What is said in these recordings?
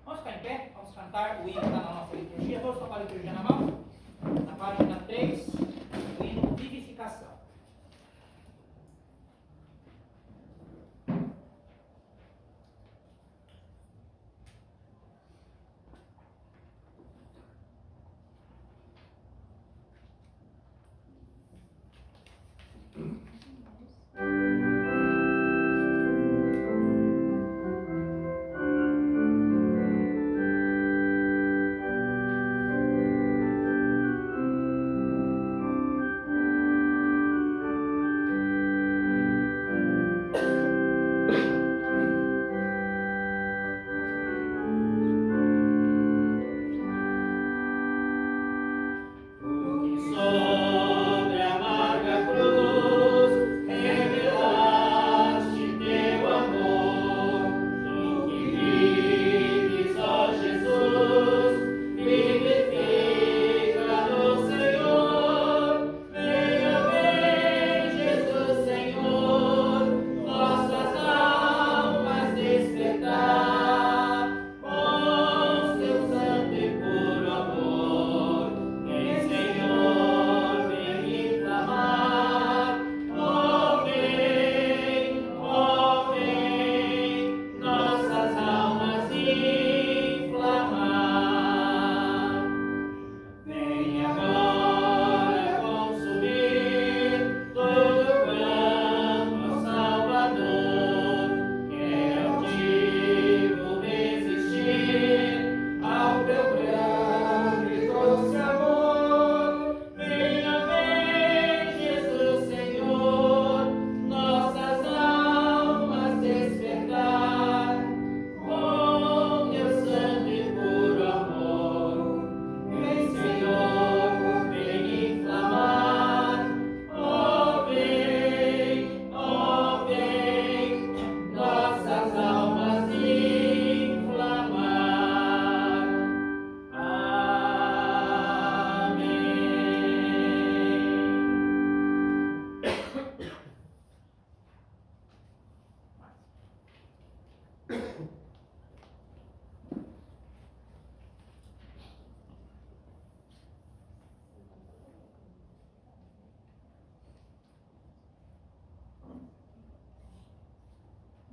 Vamos ficar em pé, vamos cantar o hino que está na nossa liturgia. Todos com a liturgia na mão? Na página 3, o hino Vivificação.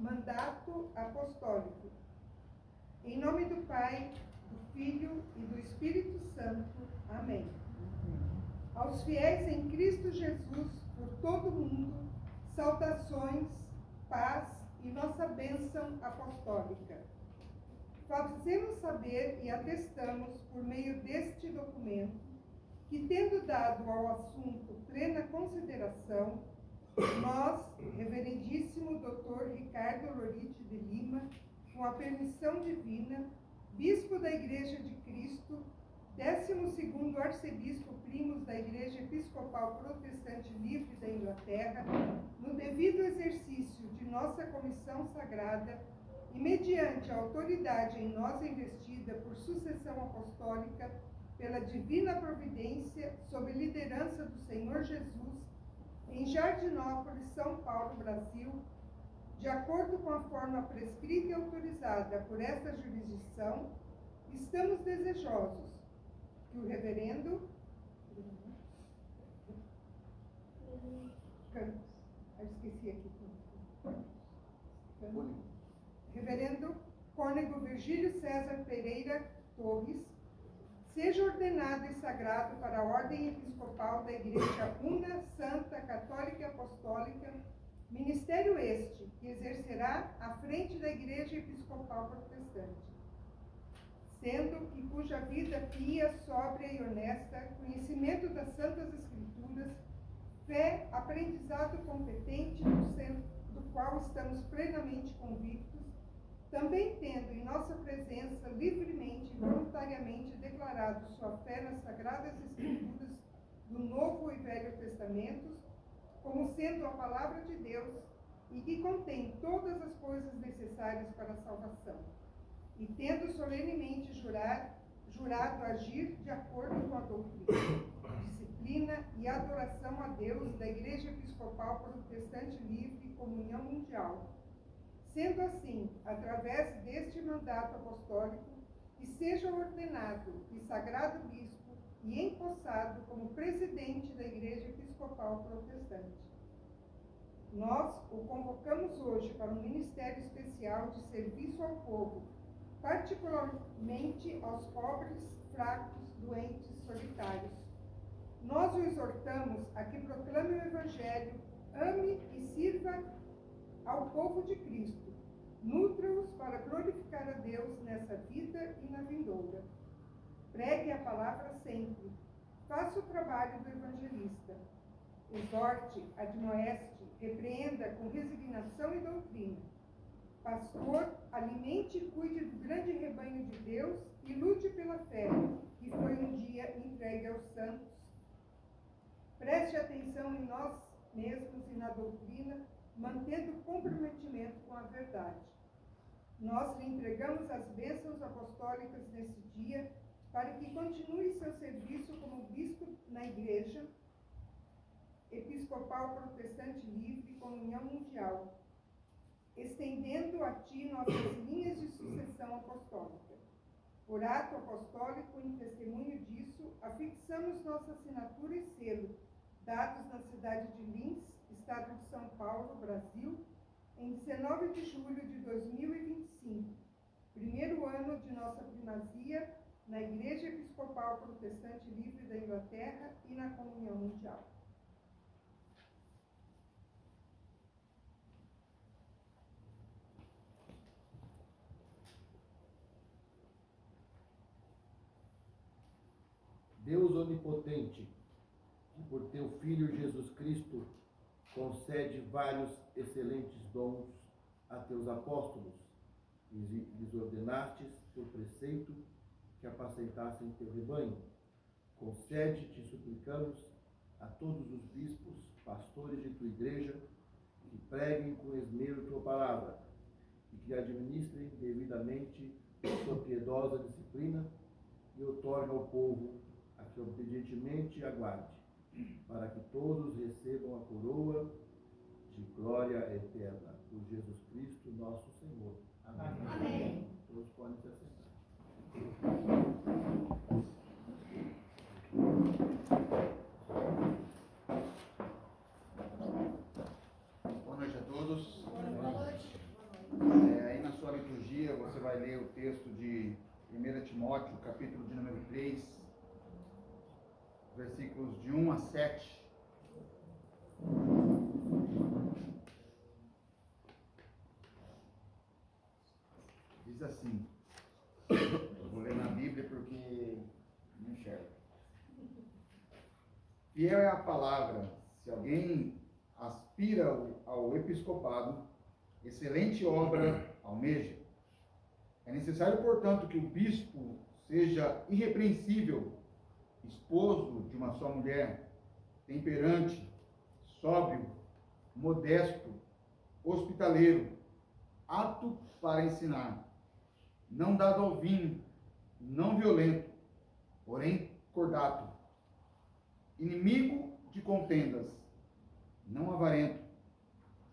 Mandato apostólico. Em nome do Pai, do Filho e do Espírito Santo. Amém. Aos fiéis em Cristo Jesus, por todo o mundo, saudações, paz e nossa bênção apostólica. Fazemos saber e atestamos, por meio deste documento, que, tendo dado ao assunto plena consideração, nós, reverendíssimo Dr. Ricardo Lorite de Lima, com a permissão divina, Bispo da Igreja de Cristo, 12º Arcebispo Primus da Igreja Episcopal Protestante Livre da Inglaterra, no devido exercício de nossa comissão sagrada e mediante a autoridade em nós investida por sucessão apostólica, pela divina providência, sob liderança do Senhor Jesus, em Jardinópolis, São Paulo, Brasil, de acordo com a forma prescrita e autorizada por esta jurisdição, estamos desejosos que o reverendo Reverendo Cônego Virgílio César Pereira Torres seja ordenado e sagrado para a Ordem Episcopal da Igreja Una, Santa, Católica e Apostólica, ministério este que exercerá à frente da Igreja Episcopal Protestante, sendo e cuja vida pia, sóbria e honesta, conhecimento das Santas Escrituras, fé, aprendizado competente do qual estamos plenamente convictos, também tendo em nossa presença livremente e voluntariamente declarado sua fé nas Sagradas Escrituras do Novo e Velho Testamentos, como sendo a palavra de Deus e que contém todas as coisas necessárias para a salvação, e tendo solenemente jurado agir de acordo com a doutrina, disciplina e adoração a Deus da Igreja Episcopal Protestante Livre e Comunhão Mundial. Sendo assim, através deste mandato apostólico, e seja ordenado e sagrado bispo e empossado como presidente da Igreja Episcopal Protestante. Nós o convocamos hoje para um ministério especial de serviço ao povo, particularmente aos pobres, fracos, doentes, solitários. Nós o exortamos a que proclame o Evangelho, ame e sirva ao povo de Cristo, nutra-os para glorificar a Deus nessa vida e na vindoura. Pregue a palavra sempre, faça o trabalho do evangelista, exorte, admoeste, repreenda com resignação e doutrina. Pastor, alimente e cuide do grande rebanho de Deus e lute pela fé, que foi um dia entregue aos santos. Preste atenção em nós mesmos e na doutrina, mantendo o comprometimento com a verdade. Nós lhe entregamos as bênçãos apostólicas nesse dia, para que continue seu serviço como bispo na Igreja Episcopal Protestante Livre e Comunhão Mundial, estendendo a ti nossas linhas de sucessão apostólica. Por ato apostólico, em testemunho disso, afixamos nossa assinatura e selo, dados na cidade de Lins, estado de São Paulo, Brasil, em 19 de julho de 2025, primeiro ano de nossa primazia na Igreja Episcopal Protestante Livre da Inglaterra e na Comunhão Mundial. Deus onipotente, que por teu Filho Jesus Cristo concede vários excelentes dons a teus apóstolos, e lhes ordenastes por preceito que apacentassem teu rebanho. Concede, te suplicamos, a todos os bispos, pastores de tua igreja, que preguem com esmero tua palavra, e que administrem devidamente sua piedosa disciplina, e outorga ao povo a que obedientemente aguarde, para que todos recebam a coroa de glória eterna, por Jesus Cristo, nosso Senhor. Amém. Amém. Todos podem se assentar. Boa noite a todos. Boa noite. Aí na sua liturgia você vai ler o texto de 1 Timóteo, capítulo de número 3, versículos de 1 a 7. Diz assim, eu vou ler na Bíblia porque não enxergo. Fiel é a palavra, se alguém aspira ao episcopado, excelente obra almeja. É necessário, portanto, que o bispo seja irrepreensível, esposo de uma só mulher, temperante, sóbrio, modesto, hospitaleiro, apto para ensinar, não dado ao vinho, não violento, porém cordato, inimigo de contendas, não avarento,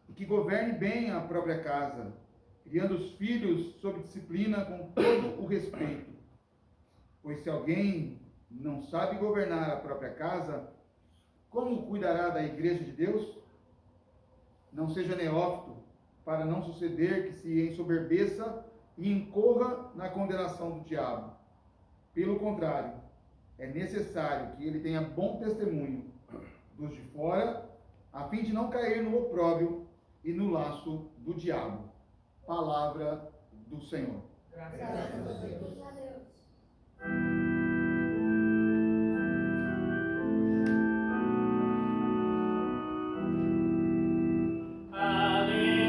e que governe bem a própria casa, criando os filhos sob disciplina com todo o respeito. Pois se alguém não sabe governar a própria casa, como cuidará da igreja de Deus? Não seja neófito, para não suceder que se ensoberbeça e incorra na condenação do diabo. Pelo contrário, é necessário que ele tenha bom testemunho dos de fora, a fim de não cair no opróbrio e no laço do diabo. Palavra do Senhor. Graças a Deus. Aleluia.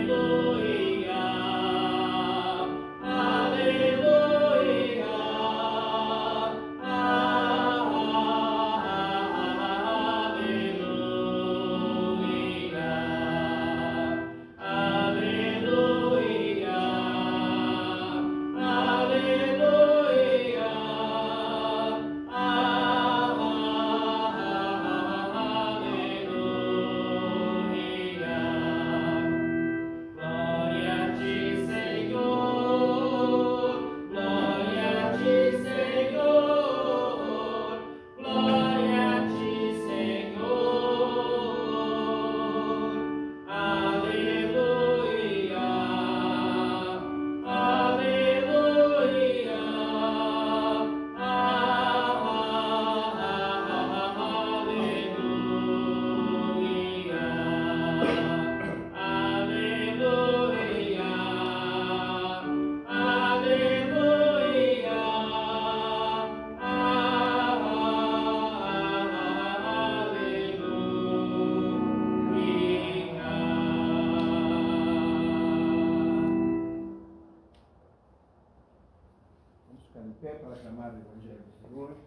ficar em pé para aclamar o Evangelho do Senhor.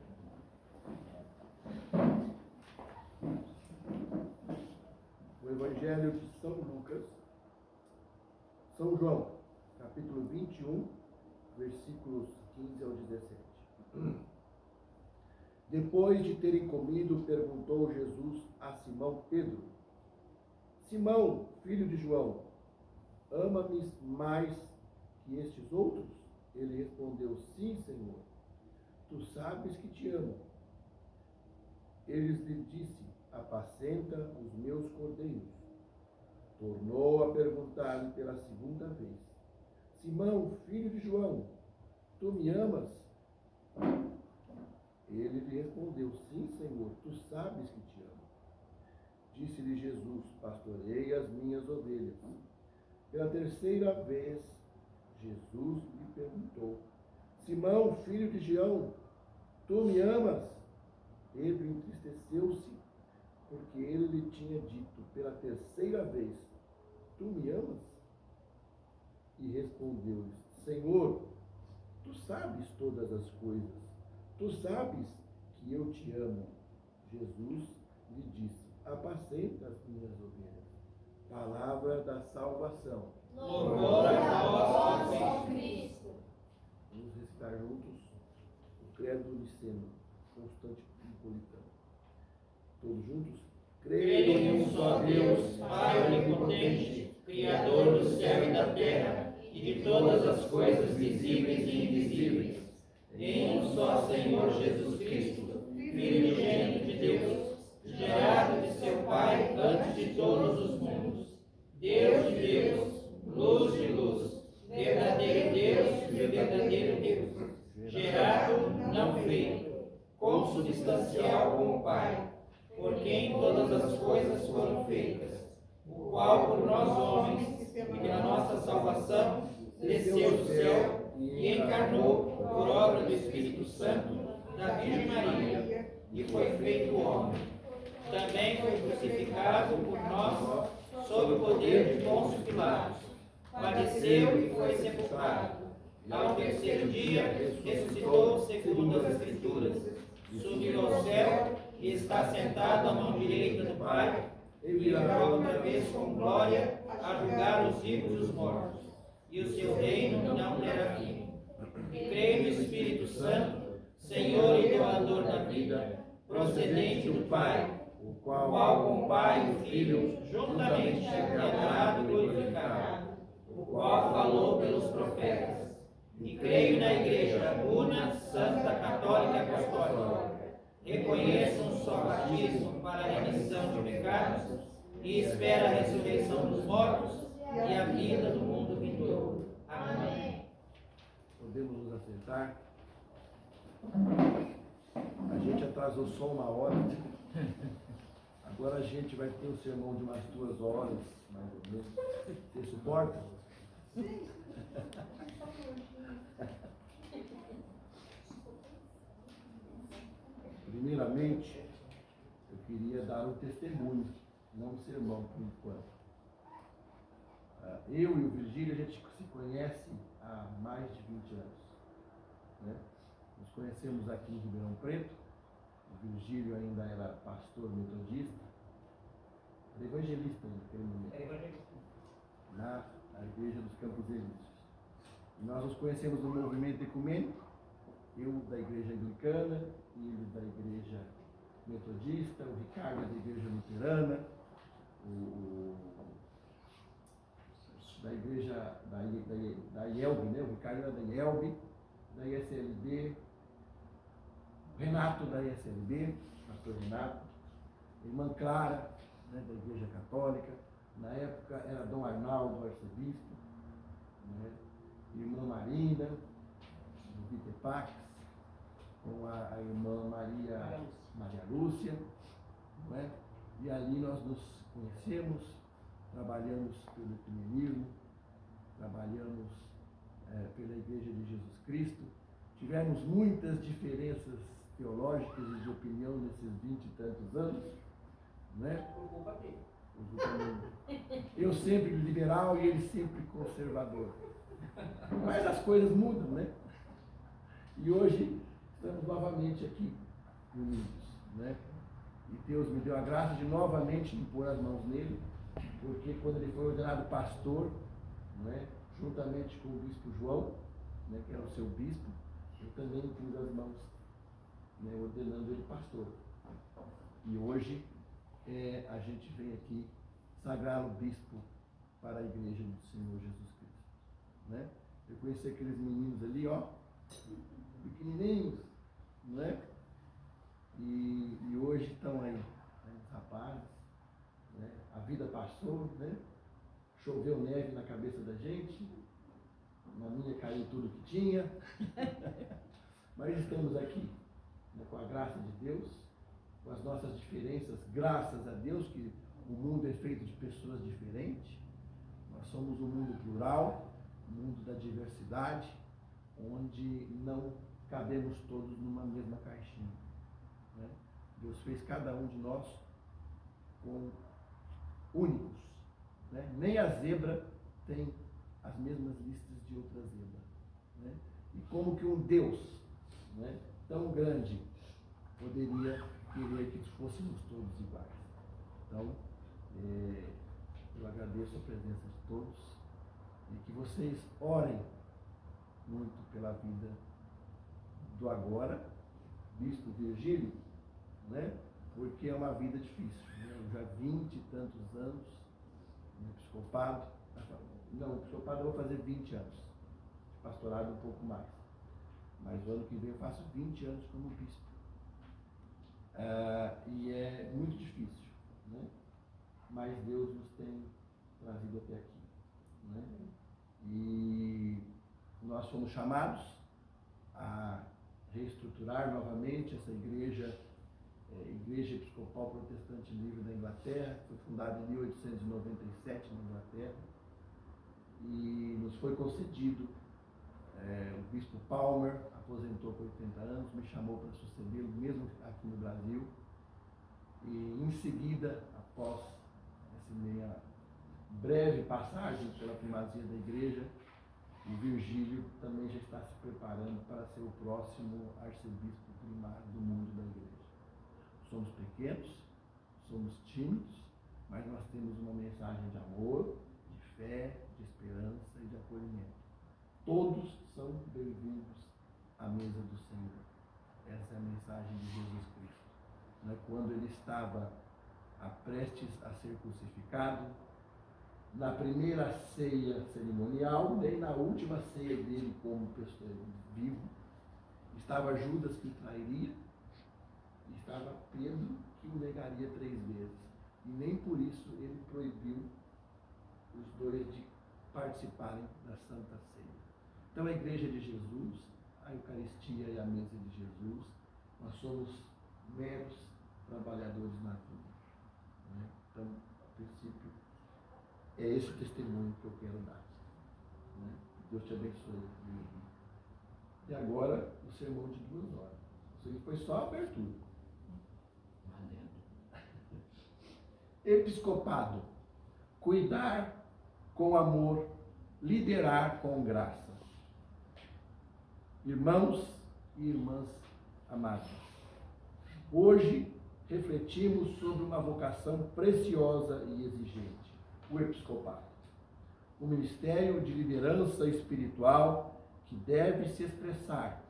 O Evangelho de São Lucas, São João, capítulo 21, versículos 15 ao 17. Depois de terem comido, perguntou Jesus a Simão Pedro: Simão, filho de João, ama-me mais que estes outros? Ele respondeu: Sim, Senhor, tu sabes que te amo. Ele lhe disse: apacenta os meus cordeiros. Tornou a perguntar-lhe pela segunda vez: Simão, filho de João, tu me amas? Ele lhe respondeu: Sim, Senhor, tu sabes que te amo. Disse-lhe Jesus: pastorei as minhas ovelhas. Pela terceira vez, Jesus lhe perguntou: Simão, filho de João, tu me amas? Pedro entristeceu-se, porque ele lhe tinha dito pela terceira vez: tu me amas? E respondeu-lhe: Senhor, tu sabes todas as coisas, tu sabes que eu te amo. Jesus lhe disse: apacenta as minhas ovelhas. Palavra da salvação. Louvor a vós, ó Cristo. Vamos recitar juntos o credo niceno, constante napolitano. Todos juntos? Creio em um só Deus, Pai onipotente, Criador do céu e da terra, e de todas as coisas visíveis e invisíveis. Em um só Senhor Jesus Cristo, Filho unigênito de Deus, gerado de seu Pai antes de todos os mundos. Deus de Deus, luz de luz, verdadeiro Deus e verdadeiro Deus, gerado, não feito, consubstancial com o Pai, por quem todas as coisas foram feitas, o qual por nós homens e pela nossa salvação desceu do céu e encarnou por obra do Espírito Santo da Virgem Maria e foi feito homem. Também foi crucificado por nós sob o poder de Pôncio Pilatos. Padeceu e foi sepultado. Ao terceiro dia ressuscitou segundo as Escrituras. Subiu ao céu e está sentado à mão direita do Pai, e virá outra vez com glória a julgar os vivos e os mortos, e o seu reino não terá fim. E creio no Espírito Santo, Senhor e doador da vida, procedente do Pai, o qual com o Pai e o Filho juntamente é adorado e glorificado, o qual falou pelos profetas. E creio na Igreja una, santa, católica e apostólica. Reconheço um só batismo para a remissão de pecados e espero a ressurreição dos mortos e a vida do mundo vindouro. Amém. Podemos nos assentar. A gente atrasou só uma hora. Agora a gente vai ter um sermão de umas 2 horas, mais ou menos. Você suporta? Sim. Primeiramente, eu queria dar um testemunho, não um sermão por enquanto. Eu e o Virgílio, a gente se conhece há mais de 20 anos. Né? Nos conhecemos aqui em Ribeirão Preto. O Virgílio ainda era pastor metodista, era evangelista naquele momento, na Igreja dos Campos Elíseos. E nós nos conhecemos no movimento ecumênico, eu da Igreja Anglicana, ele da Igreja Metodista, o Ricardo da Igreja Luterana, da Igreja da IELB, né? O Ricardo era da IELB, da ISLB, o Renato da ISLB, pastor Renato, a irmã Clara, né, da Igreja Católica, na época era Dom Arnaldo, arcebispo, né? Irmã Marina, do Vitepax, com a irmã Maria Lúcia, não é? E ali nós nos conhecemos, trabalhamos pelo ecumenismo, trabalhamos pela Igreja de Jesus Cristo, tivemos muitas diferenças teológicas e de opinião nesses 20 e tantos anos, né? Eu sempre liberal e ele sempre conservador. Mas as coisas mudam, né? E hoje estamos novamente aqui, unidos, né? E Deus me deu a graça de novamente impor as mãos nele, porque quando ele foi ordenado pastor, né, juntamente com o bispo João, né, que era o seu bispo, eu também pus as mãos, né, ordenando ele pastor. E hoje a gente vem aqui sagrar o bispo para a igreja do Senhor Jesus Cristo, né? Eu conheci aqueles meninos ali, ó, pequenininhos, né? E hoje estão aí, né, os rapazes, né? A vida passou, né? Choveu neve na cabeça da gente, na minha caiu tudo que tinha, mas estamos aqui, né, com a graça de Deus, com as nossas diferenças, graças a Deus que o mundo é feito de pessoas diferentes. Nós somos um mundo plural, um mundo da diversidade, onde não cabemos todos numa mesma caixinha, né? Deus fez cada um de nós com únicos, né? Nem a zebra tem as mesmas listas de outra zebra, né? E como que um Deus, né, tão grande poderia querer que fôssemos todos iguais? Então, eu agradeço a presença de todos e que vocês orem muito pela vida do agora, bispo Virgílio, né? Porque é uma vida difícil, né? Eu já 20 e tantos anos no episcopado, não, o episcopado eu vou fazer 20 anos, de pastorado um pouco mais, mas o ano que vem eu faço 20 anos como bispo. E é muito difícil, né? Mas Deus nos tem trazido até aqui, né? E nós fomos chamados a reestruturar novamente essa igreja, Igreja Episcopal Protestante Livre da Inglaterra, que foi fundada em 1897 na Inglaterra, e nos foi concedido, o bispo Palmer aposentou com 80 anos, me chamou para sucedê-lo, mesmo aqui no Brasil, e em seguida, após essa meia breve passagem pela primazia da igreja, o Virgílio também já está se preparando para ser o próximo arcebispo primário do mundo da igreja. Somos pequenos, somos tímidos, mas nós temos uma mensagem de amor, de fé, de esperança e de acolhimento. Todos são bem-vindos à mesa do Senhor. Essa é a mensagem de Jesus Cristo. Quando ele estava prestes a ser crucificado, na primeira ceia cerimonial, nem na última ceia dele como pessoa vivo, estava Judas que o trairia, e estava Pedro que o negaria 3 vezes. E nem por isso ele proibiu os dois de participarem da Santa Ceia. Então a Igreja de Jesus, a Eucaristia e a mesa de Jesus, nós somos meros trabalhadores na vida, né? Então, a princípio, é esse o testemunho que eu quero dar, né? Deus te abençoe. E agora, o sermão de 2 horas. Isso aí foi só a abertura. Episcopado: cuidar com amor, liderar com graça. Irmãos e irmãs amados, hoje refletimos sobre uma vocação preciosa e exigente, o episcopado. Um ministério de liderança espiritual que deve se expressar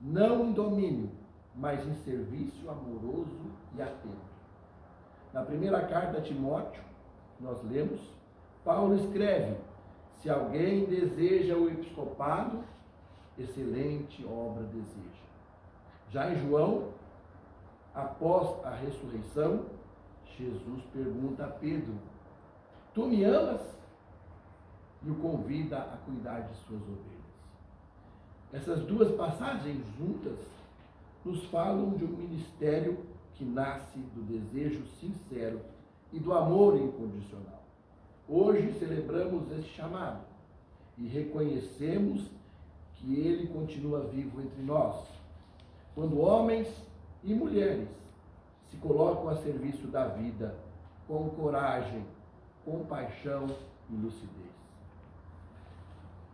não em domínio, mas em serviço amoroso e atento. Na primeira carta a Timóteo, nós lemos, Paulo escreve: se alguém deseja o episcopado, excelente obra deseja. Já em João, após a ressurreição, Jesus pergunta a Pedro: tu me amas? E o convida a cuidar de suas ovelhas. Essas 2 passagens juntas nos falam de um ministério que nasce do desejo sincero e do amor incondicional. Hoje celebramos esse chamado e reconhecemos que ele continua vivo entre nós, quando homens e mulheres se colocam a serviço da vida com coragem, compaixão e lucidez.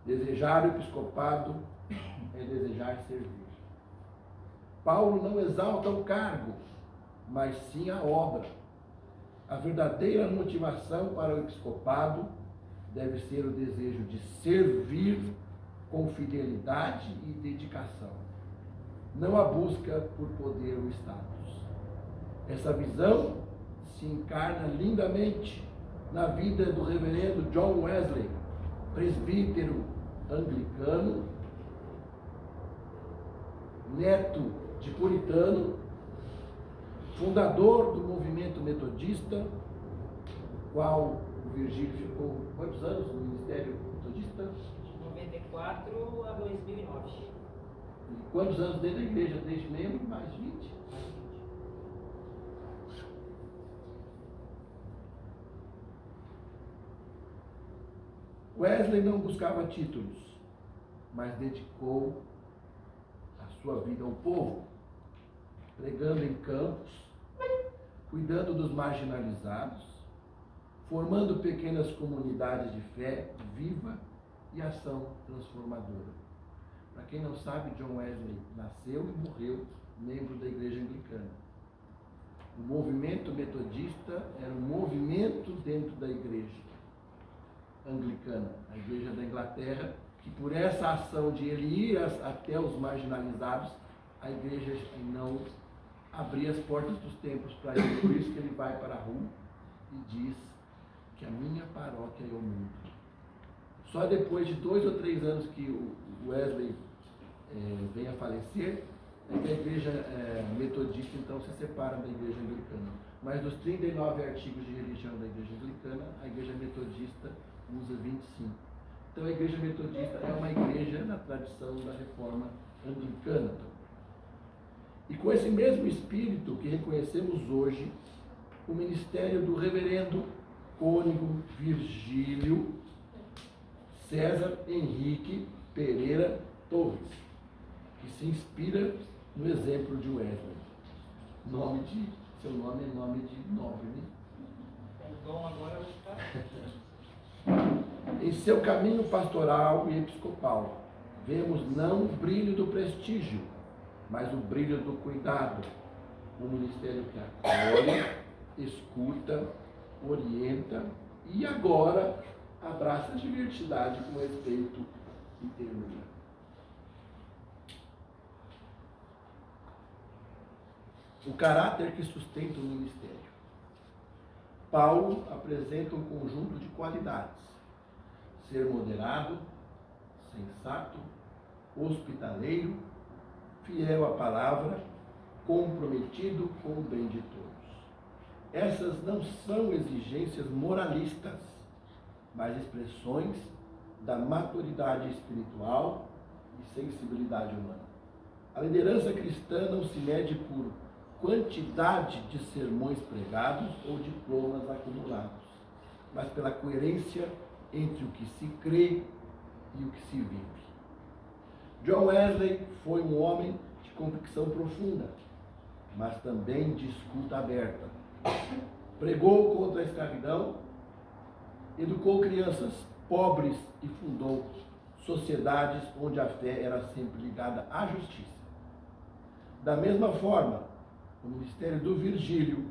Desejar o episcopado é desejar servir. Paulo não exalta o cargo, mas sim a obra. A verdadeira motivação para o episcopado deve ser o desejo de servir com fidelidade e dedicação, não a busca por poder ou status. Essa visão se encarna lindamente na vida do reverendo John Wesley, presbítero anglicano, neto de puritano, fundador do movimento metodista, qual o Virgílio ficou quantos anos no ministério metodista? De 94 a 2009. E quantos anos dentro da igreja? Desde membro? Mais 20? Wesley não buscava títulos, mas dedicou a sua vida ao povo, pregando em campos, cuidando dos marginalizados, formando pequenas comunidades de fé viva e ação transformadora. Para quem não sabe, John Wesley nasceu e morreu membro da Igreja Anglicana. O movimento metodista era um movimento dentro da Igreja Anglicana, a Igreja da Inglaterra, que por essa ação de ele ir até os marginalizados, a Igreja não abria as portas dos templos para ele. Por isso que ele vai para a rua e diz que a minha paróquia é o mundo. Só depois de 2 ou 3 anos que o Wesley vem a falecer, é que a Igreja metodista então se separa da Igreja Anglicana. Mas dos 39 artigos de religião da Igreja Anglicana, a Igreja metodista usa 25. Então a Igreja metodista é uma igreja na tradição da reforma anglicana. E com esse mesmo espírito que reconhecemos hoje, o ministério do reverendo cônego Virgílio César Henrique Pereira Torres, que se inspira no exemplo de Wesley. Seu nome é nome de nobre, né? Então agora está. Em seu caminho pastoral e episcopal, vemos não o brilho do prestígio, mas o brilho do cuidado. Um ministério que acolhe, escuta, orienta e agora abraça a diversidade com respeito e ternura. O caráter que sustenta o ministério. Paulo apresenta um conjunto de qualidades: ser moderado, sensato, hospitaleiro, fiel à palavra, comprometido com o bem de todos. Essas não são exigências moralistas, mas expressões da maturidade espiritual e sensibilidade humana. A liderança cristã não se mede por quantidade de sermões pregados ou diplomas acumulados, mas pela coerência entre o que se crê e o que se vive. John Wesley foi um homem de convicção profunda, mas também de escuta aberta. Pregou contra a escravidão, educou crianças pobres e fundou sociedades onde a fé era sempre ligada à justiça. Da mesma forma, o ministério do Virgílio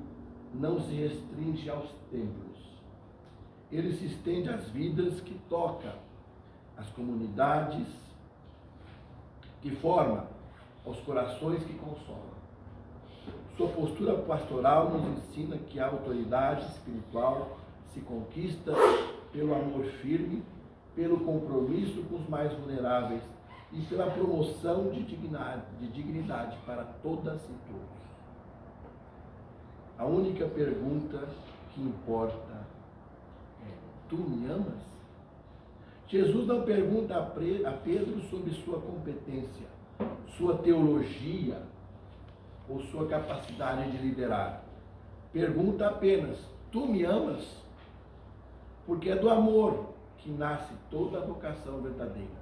não se restringe aos templos. Ele se estende às vidas que toca, às comunidades que forma, aos corações que consolam. Sua postura pastoral nos ensina que a autoridade espiritual se conquista pelo amor firme, pelo compromisso com os mais vulneráveis e pela promoção de dignidade para todas e todos. A única pergunta que importa é: tu me amas? Jesus não pergunta a Pedro sobre sua competência, sua teologia ou sua capacidade de liderar. Pergunta apenas: tu me amas? Porque é do amor que nasce toda a vocação verdadeira.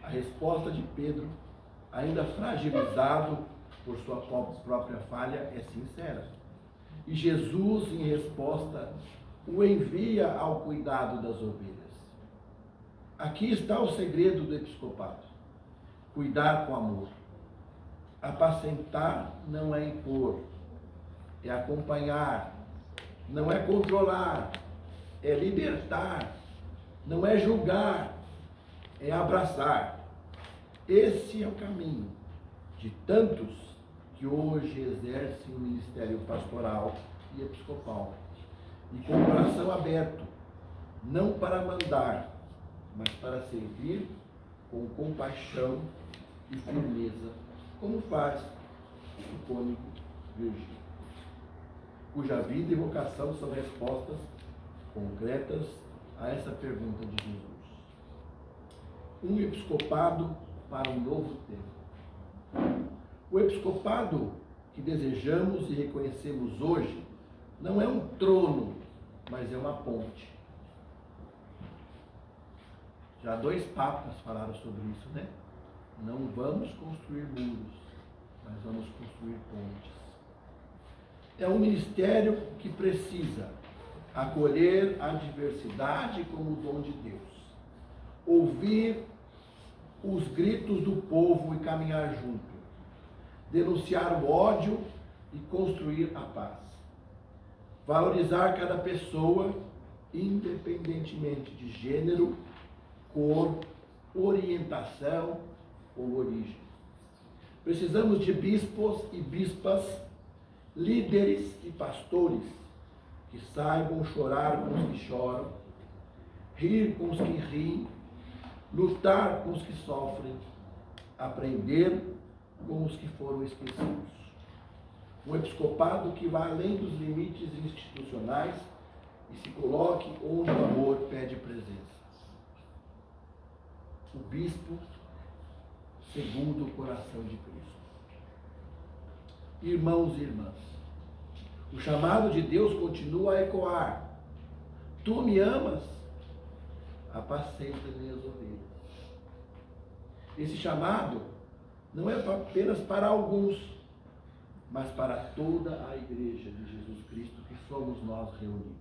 A resposta de Pedro, ainda fragilizado por sua própria falha, é sincera. E Jesus, em resposta, o envia ao cuidado das ovelhas. Aqui está o segredo do episcopado. cuidar com amor. Apacentar não é impor, é acompanhar, não é controlar, é libertar, não é julgar, é abraçar. Esse é o caminho de tantos que hoje exercem o ministério pastoral e episcopal, e com o coração aberto, não para mandar, mas para servir com compaixão e firmeza, como faz o cônego Virgílio, cuja vida e vocação são respostas concretas a essa pergunta de Jesus. Um episcopado para um novo tempo. O episcopado que desejamos e reconhecemos hoje não é um trono, mas é uma ponte. Já 2 papas falaram sobre isso, né? Não vamos construir muros, mas vamos construir pontes. É um ministério que precisa acolher a diversidade como dom de Deus, ouvir os gritos do povo e caminhar junto, denunciar o ódio e construir a paz, valorizar cada pessoa, independentemente de gênero, cor, orientação ou origem. Precisamos de bispos e bispas, líderes e pastores que saibam chorar com os que choram, rir com os que riem, lutar com os que sofrem, aprender com os que foram esquecidos. Um episcopado que vá além dos limites institucionais e se coloque onde o amor pede presença. O bispo segundo o coração de Cristo. Irmãos e irmãs, o chamado de Deus continua a ecoar. Tu me amas? Apacenta minhas ovelhas. Esse chamado não é apenas para alguns, mas para toda a igreja de Jesus Cristo que somos nós reunidos.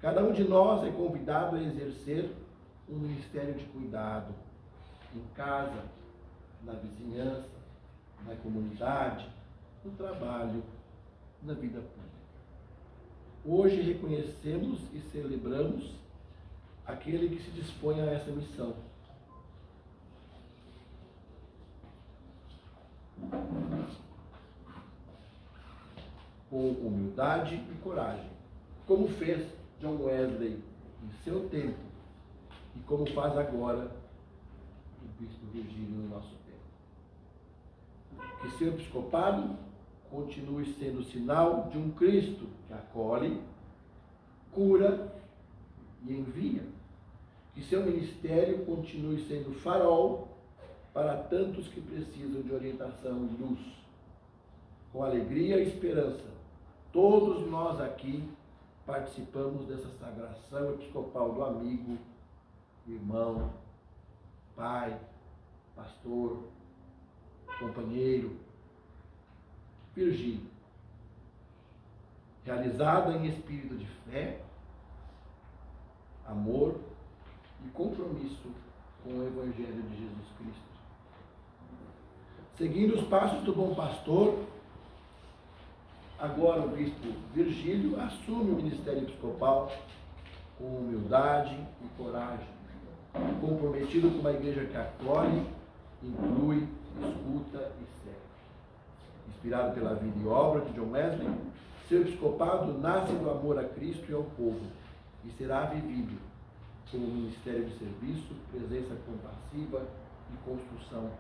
Cada um de nós é convidado a exercer um ministério de cuidado em casa, na vizinhança, na comunidade, no trabalho, na vida pública. Hoje reconhecemos e celebramos aquele que se dispõe a essa missão. Com humildade e coragem, como fez John Wesley em seu tempo e como faz agora o bispo Virgílio no nosso tempo. Que seu episcopado continue sendo sinal de um Cristo que acolhe, cura e envia. Que seu ministério continue sendo farol para tantos que precisam de orientação e luz. Com alegria e esperança, todos nós aqui participamos dessa sagração episcopal do amigo, irmão, pai, pastor, companheiro, Virgílio, realizada em espírito de fé, amor e compromisso com o Evangelho de Jesus Cristo. Seguindo os passos do bom pastor, agora o bispo Virgílio assume o ministério episcopal com humildade e coragem, comprometido com uma igreja que acolhe, inclui, escuta e serve. Inspirado pela vida e obra de John Wesley, seu episcopado nasce do amor a Cristo e ao povo e será vivido como ministério de serviço, presença compassiva e construção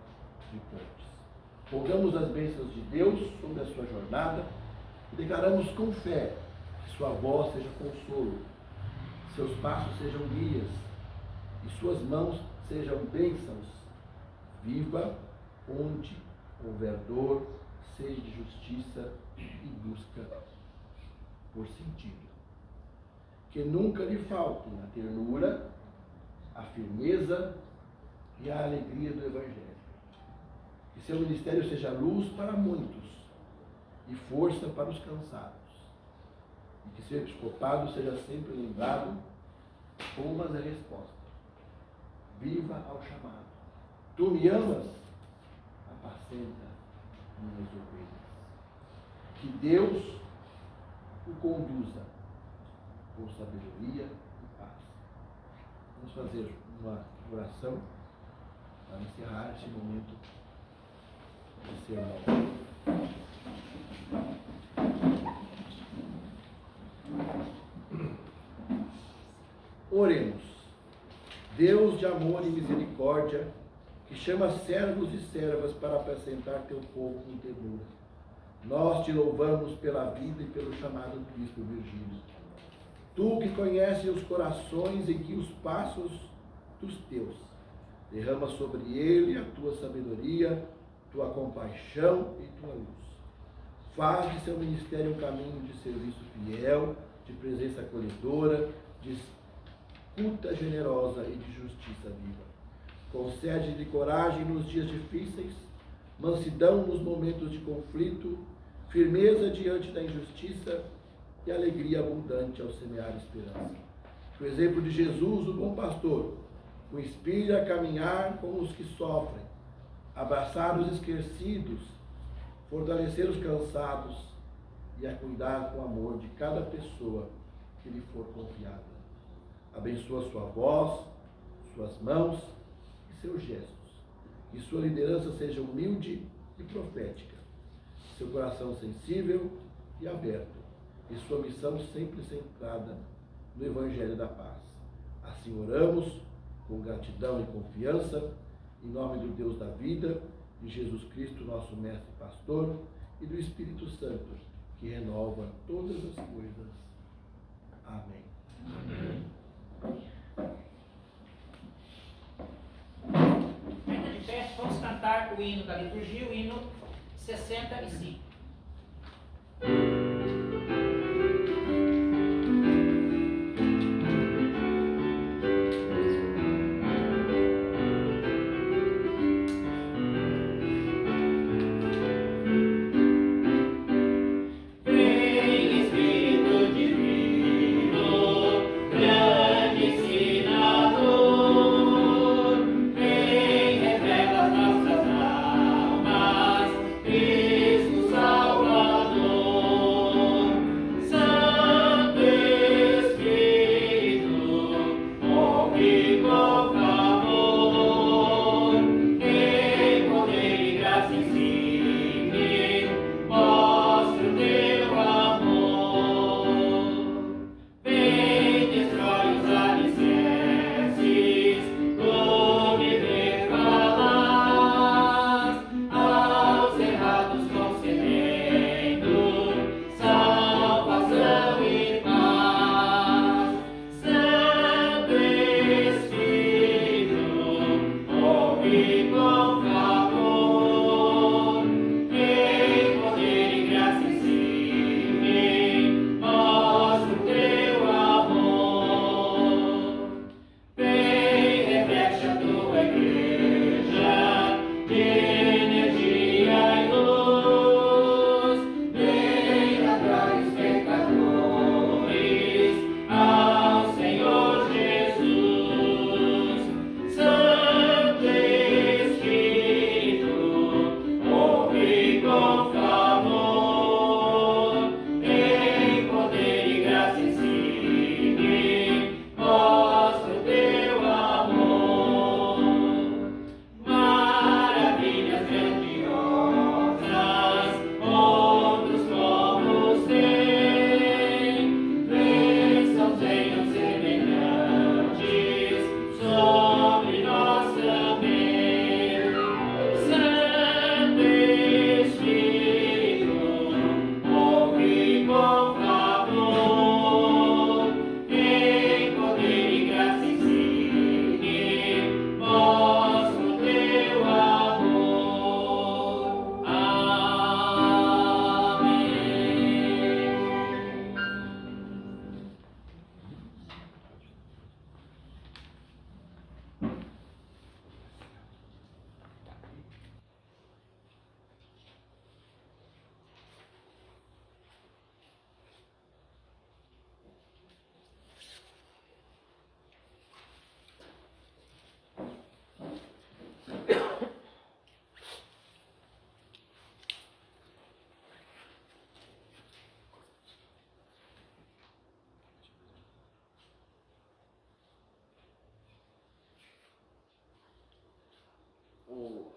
de pontes. Rogamos as bênçãos de Deus sobre a sua jornada e declaramos com fé que sua voz seja consolo, seus passos sejam guias e suas mãos sejam bênçãos. Viva onde houver dor, sede de justiça e busca por sentido. Que nunca lhe faltem a ternura, a firmeza e a alegria do Evangelho. Que seu ministério seja luz para muitos e força para os cansados. E que seu episcopado seja sempre lembrado como a resposta. Viva ao chamado. Tu me amas? Apacenta minhas ovelhas. Que Deus o conduza com sabedoria e paz. Vamos fazer uma oração para encerrar esse momento de sermão. Oremos. Deus de amor e misericórdia, que chama servos e servas para apacentar teu povo com ternura. Nós te louvamos pela vida e pelo chamado do Bispo Virgílio. Tu que conheces os corações e guia os passos dos teus, derrama sobre ele a tua sabedoria, tua compaixão e tua luz. Faz de seu ministério um caminho de serviço fiel, de presença acolhedora, de escuta generosa e de justiça viva. Concede-lhe coragem nos dias difíceis, mansidão nos momentos de conflito, firmeza diante da injustiça e alegria abundante ao semear esperança. Que o exemplo de Jesus, o bom pastor, o inspire a caminhar com os que sofrem, abraçar os esquecidos, fortalecer os cansados e a cuidar com amor de cada pessoa que lhe for confiada. Abençoa sua voz, suas mãos e seus gestos. Que sua liderança seja humilde e profética, seu coração sensível e aberto, e sua missão sempre centrada no Evangelho da Paz. Assim oramos, com gratidão e confiança, em nome do Deus da vida, de Jesus Cristo, nosso Mestre e Pastor, e do Espírito Santo, que renova todas as coisas. Amém. Ainda de pé, vamos cantar o hino da liturgia, o hino 65. Cristo Salvador.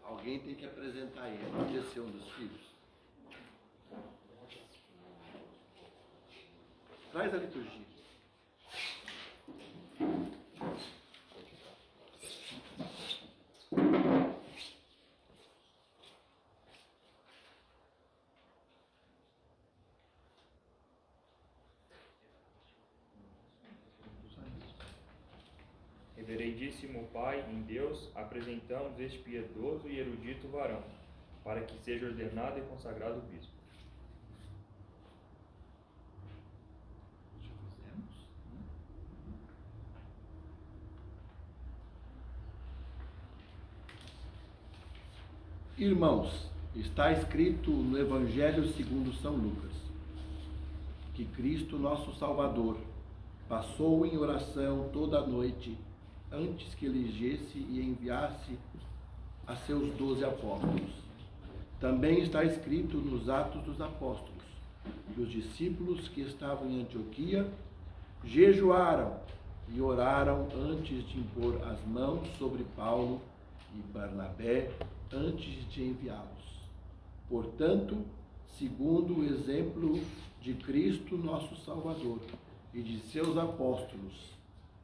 alguém tem que apresentar ele. Pode ser um dos filhos. Traz a liturgia. Reverendíssimo Pai, em Deus, apresentamos este piedoso e erudito varão, para que seja ordenado e consagrado bispo. Irmãos, está escrito no Evangelho segundo São Lucas, que Cristo, nosso Salvador, passou em oração toda a noite, antes que elegesse e enviasse a seus 12 apóstolos. Também está escrito nos Atos dos Apóstolos, que os discípulos que estavam em Antioquia jejuaram e oraram antes de impor as mãos sobre Paulo e Barnabé, antes de enviá-los. Portanto, segundo o exemplo de Cristo, nosso Salvador, e de seus apóstolos,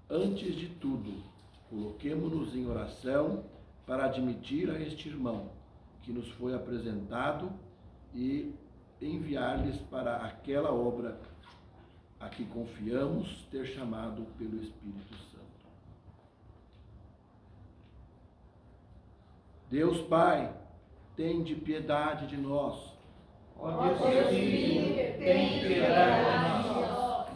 antes de tudo, coloquemo-nos em oração para admitir a este irmão que nos foi apresentado e enviar-lhes para aquela obra a que confiamos ter chamado pelo Espírito Santo. Deus Pai, tende piedade de nós. Ó Deus Filho, tem piedade de nós.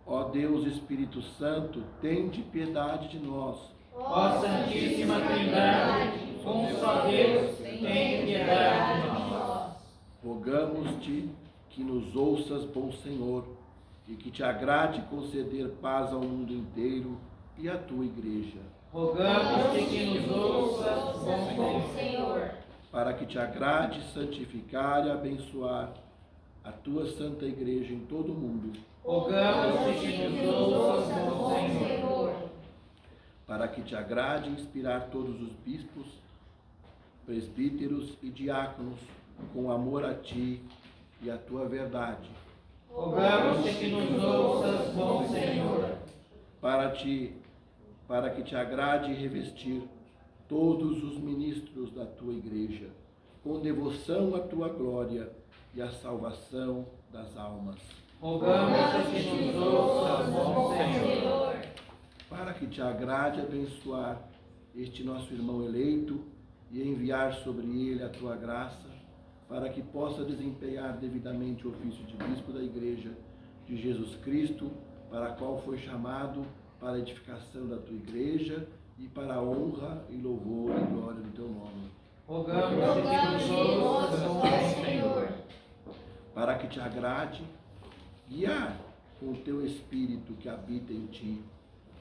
Ó Deus Espírito Santo, tende piedade de nós. Ó Santíssima Trindade, um só Deus, tem piedade de nós. Rogamos-te que nos ouças, bom Senhor, e que te agrade conceder paz ao mundo inteiro e à tua igreja. Rogamos-te que nos ouças, bom Senhor, para que te agrade santificar e abençoar a tua santa igreja em todo o mundo. Rogamos-te que nos ouças, bom Senhor, para que te agrade inspirar todos os bispos, presbíteros e diáconos com amor a ti e à tua verdade. Rogamos-te que nos ouças, bom Senhor, para que te agrade revestir todos os ministros da tua igreja com devoção à tua glória e à salvação das almas. Rogamos-te que nos ouças, bom Senhor, para que te agrade abençoar este nosso irmão eleito e enviar sobre ele a tua graça, para que possa desempenhar devidamente o ofício de bispo da igreja de Jesus Cristo, para a qual foi chamado para a edificação da tua igreja e para a honra e louvor e glória do teu nome. Rogamos-te que nos ouças, bom Senhor, para que te agrade guiar com o teu Espírito que habita em ti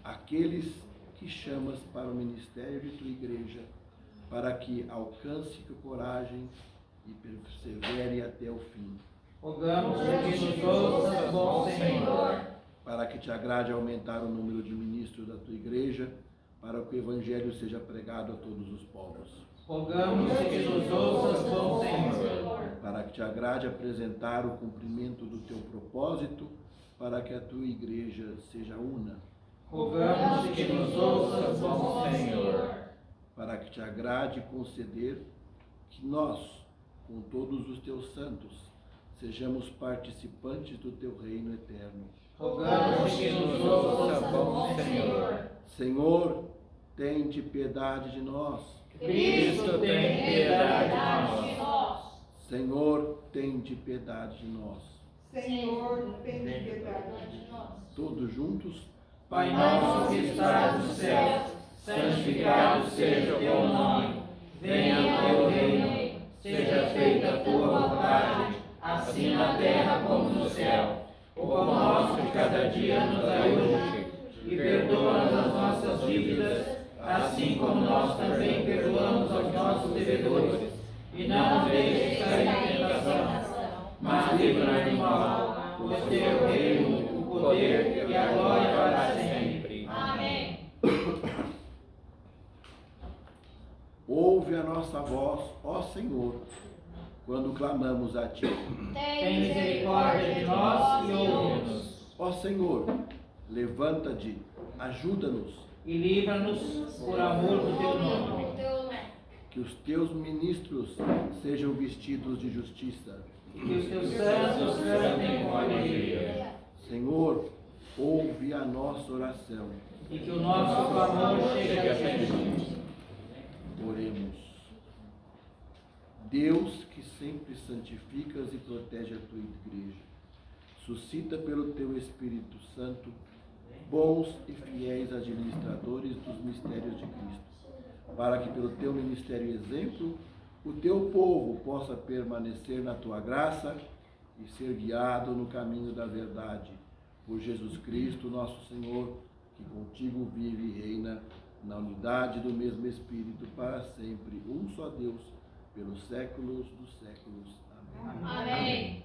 aqueles que chamas para o ministério de tua igreja, para que alcance com coragem e persevere até o fim. Rogamos-te que nos ouças, bom Senhor, para que te agrade aumentar o número de ministros da tua igreja, para que o evangelho seja pregado a todos os povos. Rogamos-te que nos ouças, bom Senhor, para que te agrade apresentar o cumprimento do teu propósito, para que a tua igreja seja una. Rogamos-te que nos ouças, bom Senhor, para que te agrade conceder que nós, com todos os teus santos, sejamos participantes do teu reino eterno. Rogamos-te que nos ouças, bom Senhor. Senhor, tende piedade de nós. Cristo tem piedade de nós. Senhor, tende piedade de nós. Senhor, tem piedade de nós. Todos juntos. Pai nosso que estás no céu, santificado seja o teu nome. Venha o teu reino, seja feita a tua vontade, assim na terra como no céu. O pão nosso de cada dia nos dai hoje, e perdoa-nos as nossas dívidas, assim como nós também perdoamos aos nossos devedores. E não nos deixes cair em tentação, mas livra-nos do mal, pois teu é o reino, o poder e a glória para sempre. Amém. Ouve a nossa ó Senhor, quando clamamos a Ti. Tem misericórdia de nós e ouve-nos. Ó Senhor, levanta-te, ajuda-nos, E livra-nos por amor do teu nome. que os Teus ministros sejam vestidos de justiça. Que os teus santos cantem com alegria. Senhor, ouve a nossa oração. E que o nosso clamor chegue até ti. Oremos. Deus, que sempre santificas e protege a tua igreja, suscita pelo teu Espírito Santo bons e fiéis administradores dos mistérios de Cristo, para que pelo teu ministério e exemplo o teu povo possa permanecer na tua graça e ser guiado no caminho da verdade. Por Jesus Cristo, nosso Senhor, que contigo vive e reina na unidade do mesmo Espírito para sempre, um só Deus, pelos séculos dos séculos. Amém. Amém.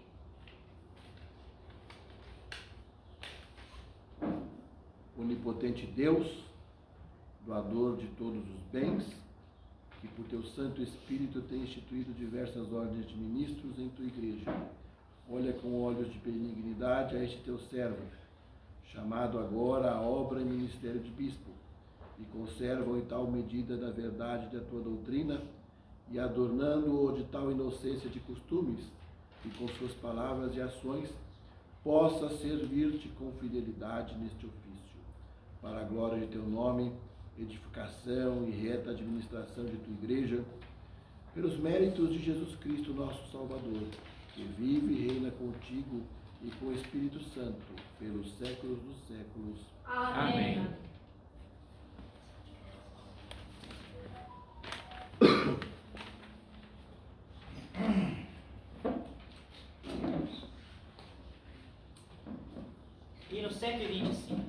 Onipotente Deus, doador de todos os bens, que por teu Santo Espírito tem instituído diversas ordens de ministros em tua igreja, olha com olhos de benignidade a este teu servo, chamado agora à obra e ministério de bispo, e conserva-o em tal medida da verdade da tua doutrina, e adornando-o de tal inocência de costumes, e com suas palavras e ações possa servir-te com fidelidade neste ofício, para a glória de teu nome, edificação e reta administração de tua igreja, pelos méritos de Jesus Cristo, nosso Salvador, que vive e reina contigo e com o Espírito Santo, pelos séculos dos séculos. Amém. Hino 125.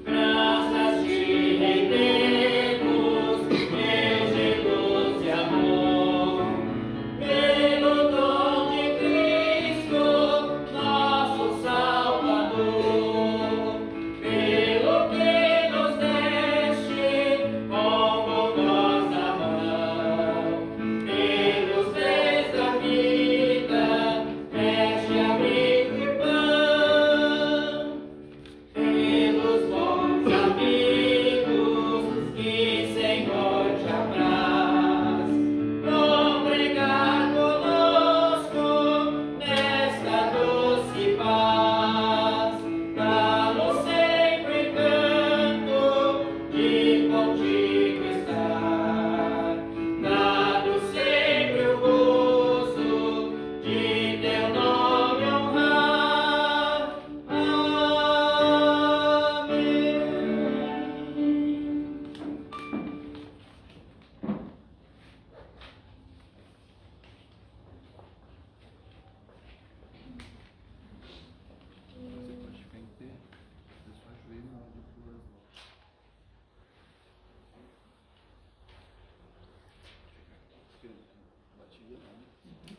Graças te rendemos, Deus de luz e amor, pelo dom de Cristo, nosso Salvador, pelo que nos deste com bondosa mão, pelos bens da vida, deste abrigo e pão. Pelos bons amigos que Senhor te apraz, congregar conosco nesta doce paz, dá-nos sempre canto de contigo estar, dá-nos sempre o gozo de teu nome honrar. Amém. Você pode ficar em pé, você só ajoelha na hora de pôr as mãos. Batia lá, né?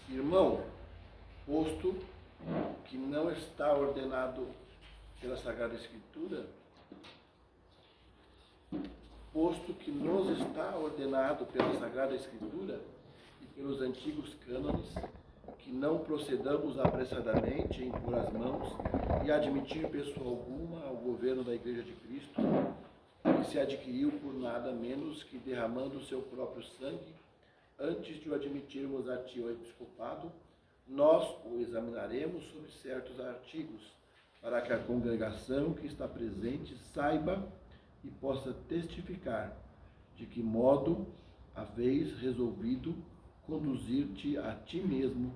Irmão, posto que não está ordenado pela Sagrada Escritura, posto que nos está ordenado pela Sagrada Escritura e pelos antigos cânones, que não procedamos apressadamente em pôr as mãos e admitir pessoa alguma ao governo da Igreja de Cristo, que se adquiriu por nada menos que derramando o seu próprio sangue, antes de o admitirmos a ti ao episcopado, nós o examinaremos sobre certos artigos, para que a congregação que está presente saiba e possa testificar de que modo haveis resolvido conduzir-te a ti mesmo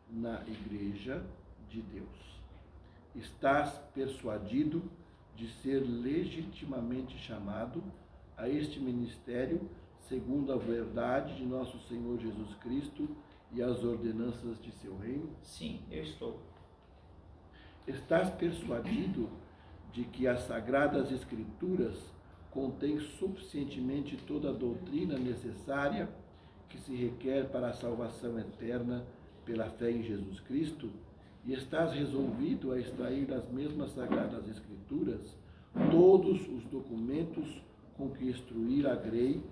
na Igreja de Deus. Estás persuadido de ser legitimamente chamado a este ministério segundo a verdade de nosso Senhor Jesus Cristo e as ordenanças de seu reino? Sim, eu estou. Estás persuadido de que as Sagradas Escrituras contêm suficientemente toda a doutrina necessária que se requer para a salvação eterna pela fé em Jesus Cristo? E estás resolvido a extrair das mesmas Sagradas Escrituras todos os documentos com que instruir a grei,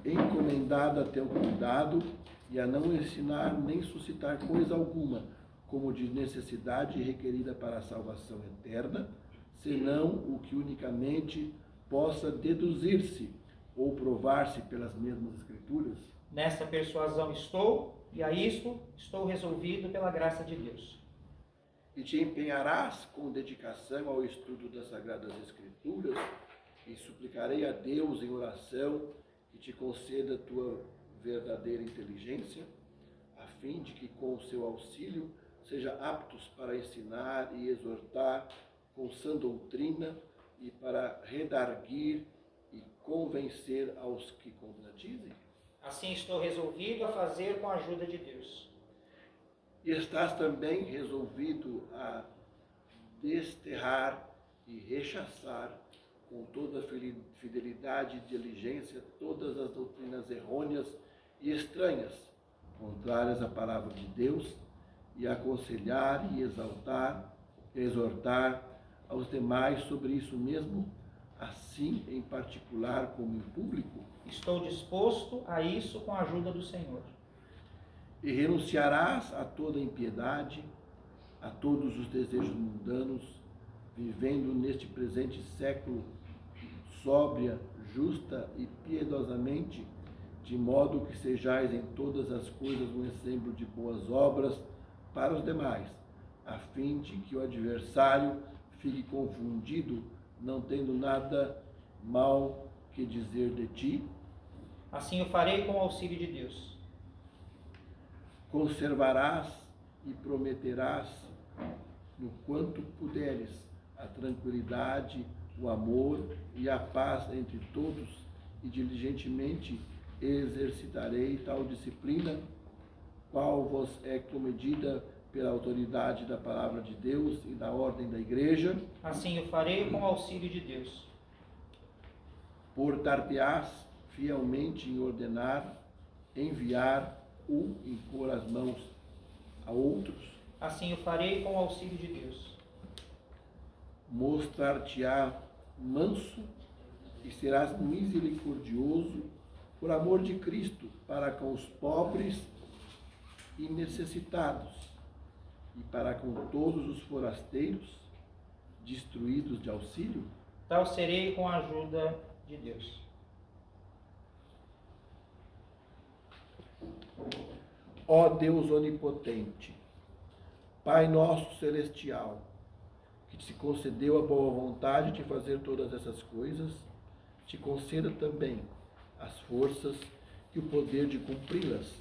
encomendada a teu cuidado, e a não ensinar nem suscitar coisa alguma como de necessidade requerida para a salvação eterna, senão o que unicamente possa deduzir-se ou provar-se pelas mesmas Escrituras? Nessa persuasão estou, e a isto estou resolvido pela graça de Deus. E te empenharás com dedicação ao estudo das Sagradas Escrituras, e suplicarei a Deus em oração que te conceda a tua verdadeira inteligência, a fim de que com o seu auxílio seja aptos para ensinar e exortar com sã doutrina e para redarguir e convencer aos que contradizem. Assim estou resolvido a fazer com a ajuda de Deus. E estás também resolvido a desterrar e rechaçar com toda fidelidade e diligência todas as doutrinas errôneas e estranhas, contrárias à palavra de Deus, e aconselhar e exortar aos demais sobre isso mesmo, assim em particular como em público? Estou disposto a isso com a ajuda do Senhor. E renunciarás a toda impiedade, a todos os desejos mundanos, vivendo neste presente século sóbria, justa e piedosamente, de modo que sejais em todas as coisas um exemplo de boas obras para os demais, a fim de que o adversário fique confundido, não tendo nada mal que dizer de ti? Assim o farei com o auxílio de Deus. Conservarás e prometerás, no quanto puderes, a tranquilidade, o amor e a paz entre todos, e diligentemente exercitarei tal disciplina, qual vos é comedida pela autoridade da palavra de Deus e da ordem da Igreja. Assim o farei com o auxílio de Deus. Portar-te-ás fielmente em ordenar, enviar ou impor as mãos a outros. Assim o farei com o auxílio de Deus. Mostrar-te-á manso e serás misericordioso por amor de Cristo para com os pobres e necessitados e para com todos os forasteiros destruídos de auxílio? Tal serei com a ajuda de Deus. Ó Deus onipotente, Pai nosso celestial, que te concedeu a boa vontade de fazer todas essas coisas, te conceda também as forças e o poder de cumpri-las,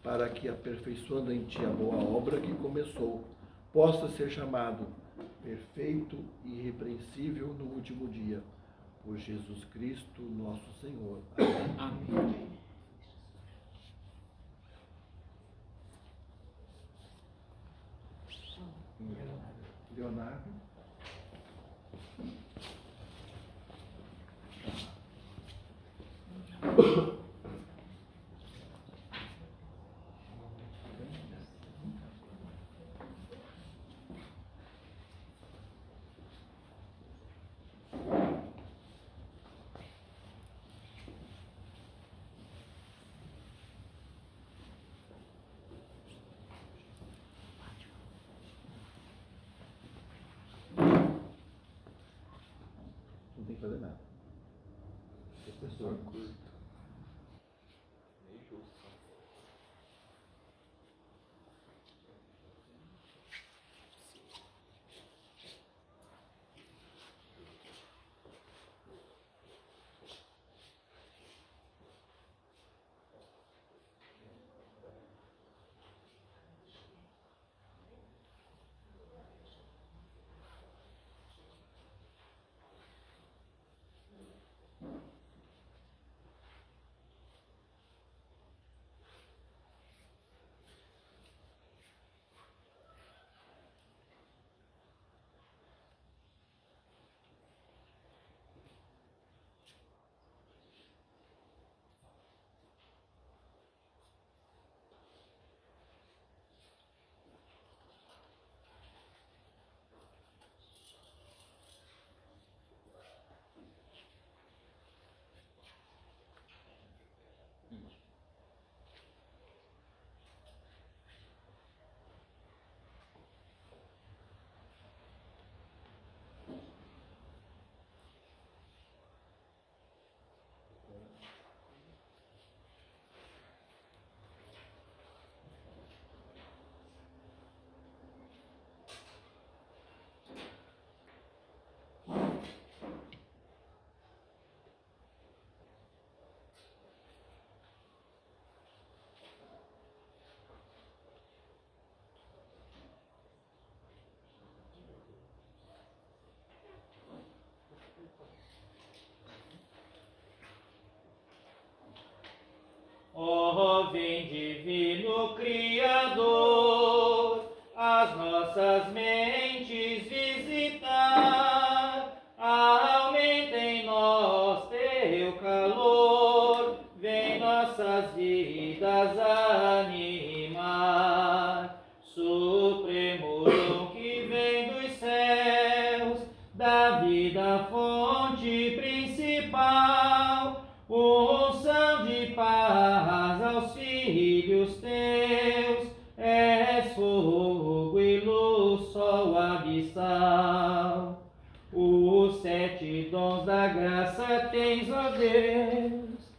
para que, aperfeiçoando em ti a boa obra que começou, possa ser chamado perfeito e irrepreensível no último dia. Por Jesus Cristo, nosso Senhor. Amém. Amém. Leonardo. Não tem que fazer nada. Professor. Ó, vem divino Criador, as nossas mentes visitar, aumenta em nós teu calor, vem nossas vidas animar. Supremo dom que vem dos céus, da vida fonte principal, unção de paz aos filhos teus, és fogo e luz, sol abissal. Os 7 dons da graça tens, ó Deus,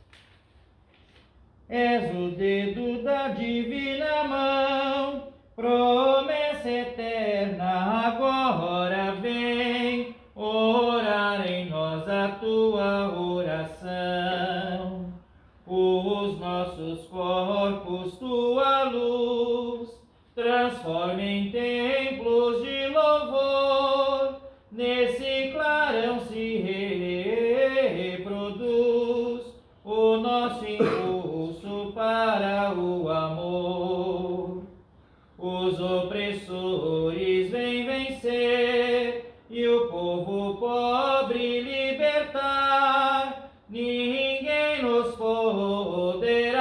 és o dedo da divina mão, promessa eterna, agora vem orar em nós a tua oração. Os nossos corpos, tua luz, transforma em templos de louvor, nesse clarão se reproduz o nosso impulso para o amor. Os opressores vêm vencer e o povo pobre libertar. Ninguém nos poderá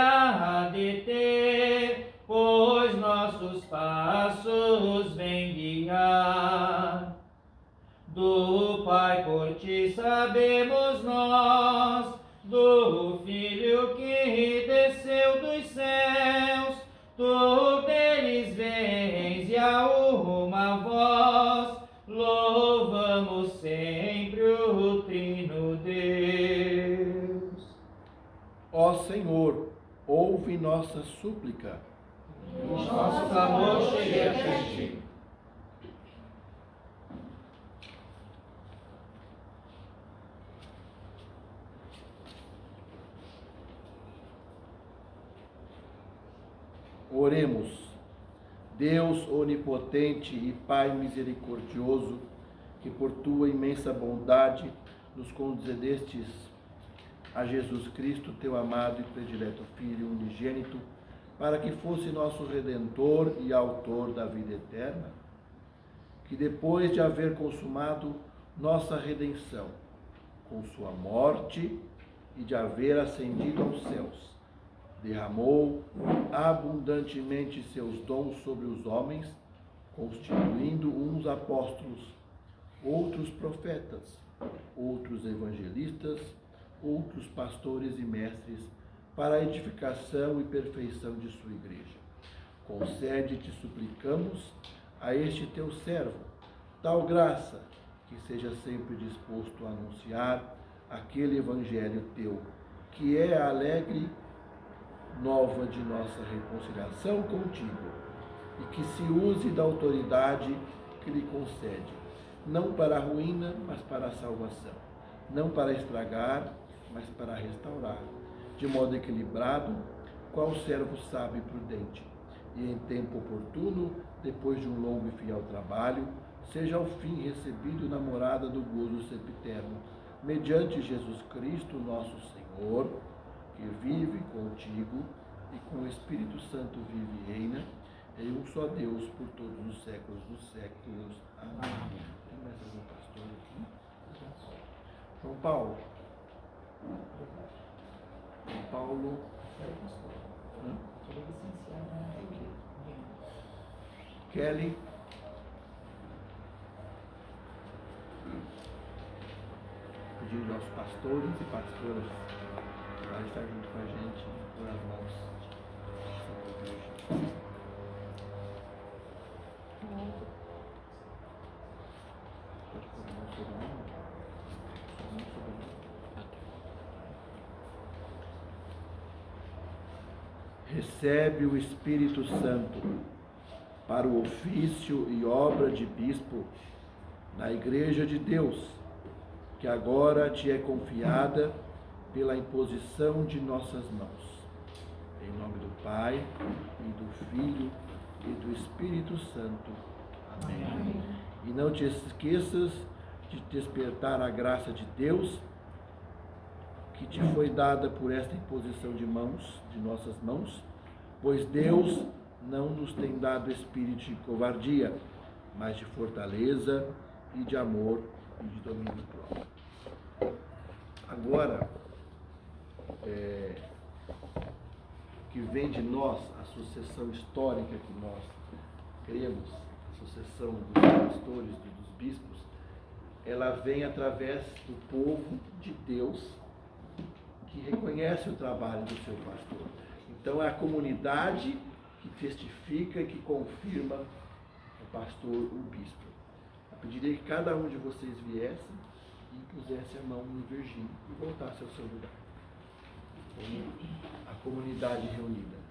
deter, pois nossos passos vêm guiar. Do Pai por ti sabemos nós, do Filho que desceu dos céus, tu deles vens e a uma voz louvamos sempre o Trino Deus. Ó Senhor, ouve nossa súplica. Nosso clamor chega a ti. Oremos. Deus onipotente e Pai misericordioso, que por tua imensa bondade nos concedestes a Jesus Cristo, teu amado e predileto Filho unigênito, para que fosse nosso Redentor e Autor da vida eterna, que depois de haver consumado nossa redenção, com sua morte e de haver ascendido aos céus, derramou abundantemente seus dons sobre os homens, constituindo uns apóstolos, outros profetas, outros evangelistas, outros pastores e mestres, para a edificação e perfeição de sua igreja. Concede-te, suplicamos, a este teu servo, tal graça, que seja sempre disposto a anunciar aquele evangelho teu, que é a alegre nova de nossa reconciliação contigo, e que se use da autoridade que lhe concede, não para a ruína, mas para a salvação, não para estragar, mas para restaurar, de modo equilibrado, qual servo sábio e prudente, e em tempo oportuno, depois de um longo e fiel trabalho, seja ao fim recebido na morada do gozo sempiterno, mediante Jesus Cristo, nosso Senhor, que vive contigo e com o Espírito Santo vive e reina, em um só Deus, por todos os séculos dos séculos. Amém. Tem mais algum pastor aqui? João Paulo. João Paulo. Kelly. Pedir aos pastores e pastoras para estar junto com a gente, por as mãos sobre a igreja. Pode pôr a mão sobre a mão? A mão sobre a mão. Recebe o Espírito Santo para o ofício e obra de bispo na Igreja de Deus, que agora te é confiada pela imposição de nossas mãos. Em nome do Pai, e do Filho, e do Espírito Santo. Amém. Amém. E não te esqueças de despertar a graça de Deus, que te foi dada por esta imposição de mãos, de nossas mãos, Pois Deus não nos tem dado espírito de covardia, mas de fortaleza e de amor e de domínio próprio. Agora, que vem de nós, a sucessão histórica que nós cremos, a sucessão dos pastores, dos bispos, ela vem através do povo de Deus que reconhece o trabalho do seu pastor. Então é a comunidade que testifica e que confirma o pastor, o bispo. Eu pediria que cada um de vocês viesse e pusesse a mão no Virgínio e voltasse ao seu lugar. A comunidade reunida.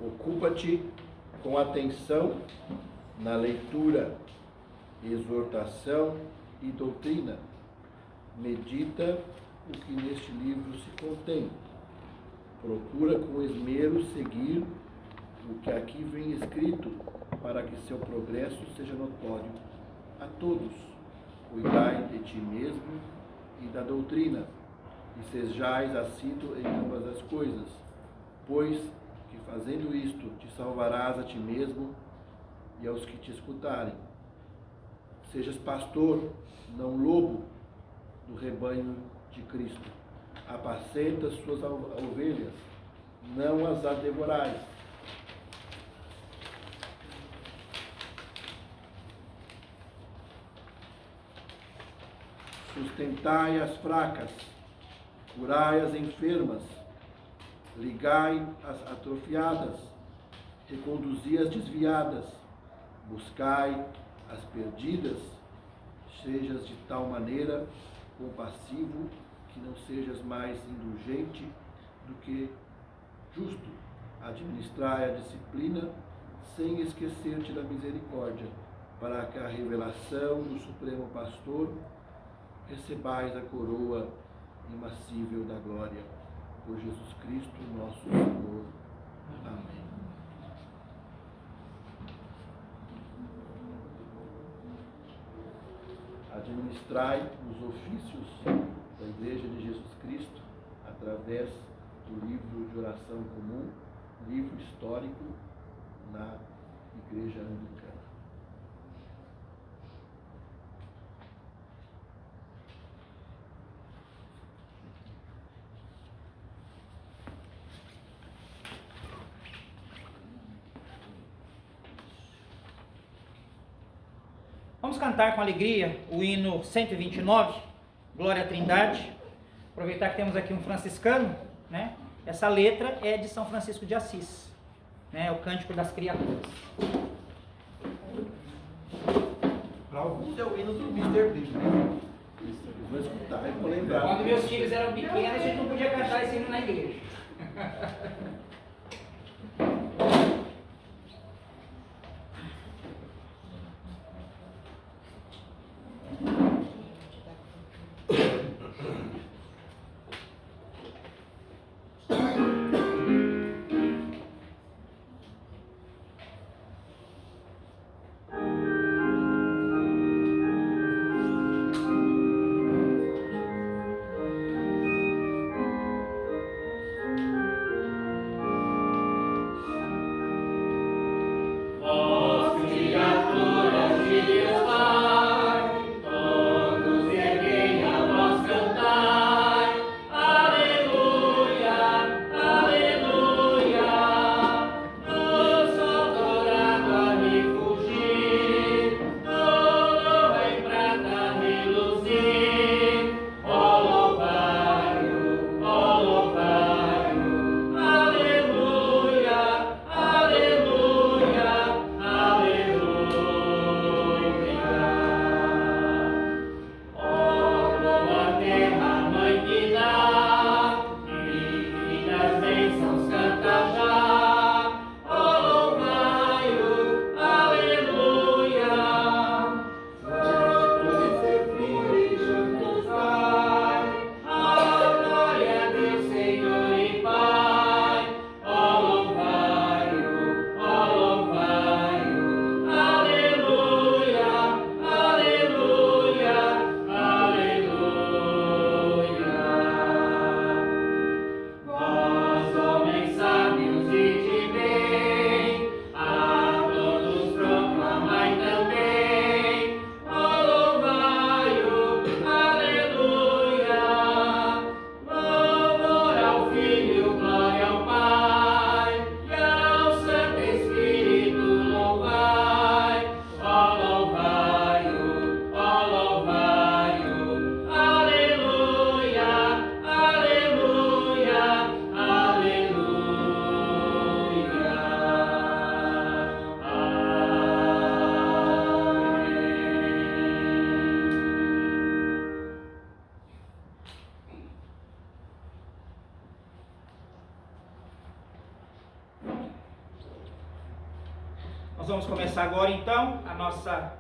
Ocupa-te com atenção na leitura, exortação e doutrina. Medita o que neste livro se contém. Procura com esmero seguir o que aqui vem escrito, para que seu progresso seja notório a todos. Cuidai de ti mesmo e da doutrina, e sejais assíduo em ambas as coisas, pois que fazendo isto te salvarás a ti mesmo e aos que te escutarem. Sejas pastor, não lobo, do rebanho de Cristo. Apacenta as suas ovelhas, não as devorais. Sustentai as fracas, curai as enfermas, ligai as atrofiadas, reconduzi as desviadas, buscai as perdidas, sejas de tal maneira compassivo que não sejas mais indulgente do que justo. Administrai a disciplina sem esquecer-te da misericórdia, para que a revelação do Supremo Pastor recebais a coroa imacível da glória. Por Jesus Cristo, nosso Senhor. Amém. Administrai os ofícios da Igreja de Jesus Cristo através do livro de oração comum, livro histórico na Igreja Anglicana. Vamos cantar com alegria o hino 129, Glória à Trindade. Aproveitar que temos aqui um franciscano, né? Essa letra é de São Francisco de Assis, né? O Cântico das Criaturas. Para alguns é o hino do Mr. Big, né? Eles vão escutar e vão lembrar. Quando meus filhos eram pequenos, a gente não podia cantar esse hino na igreja. vamos começar agora então a nossa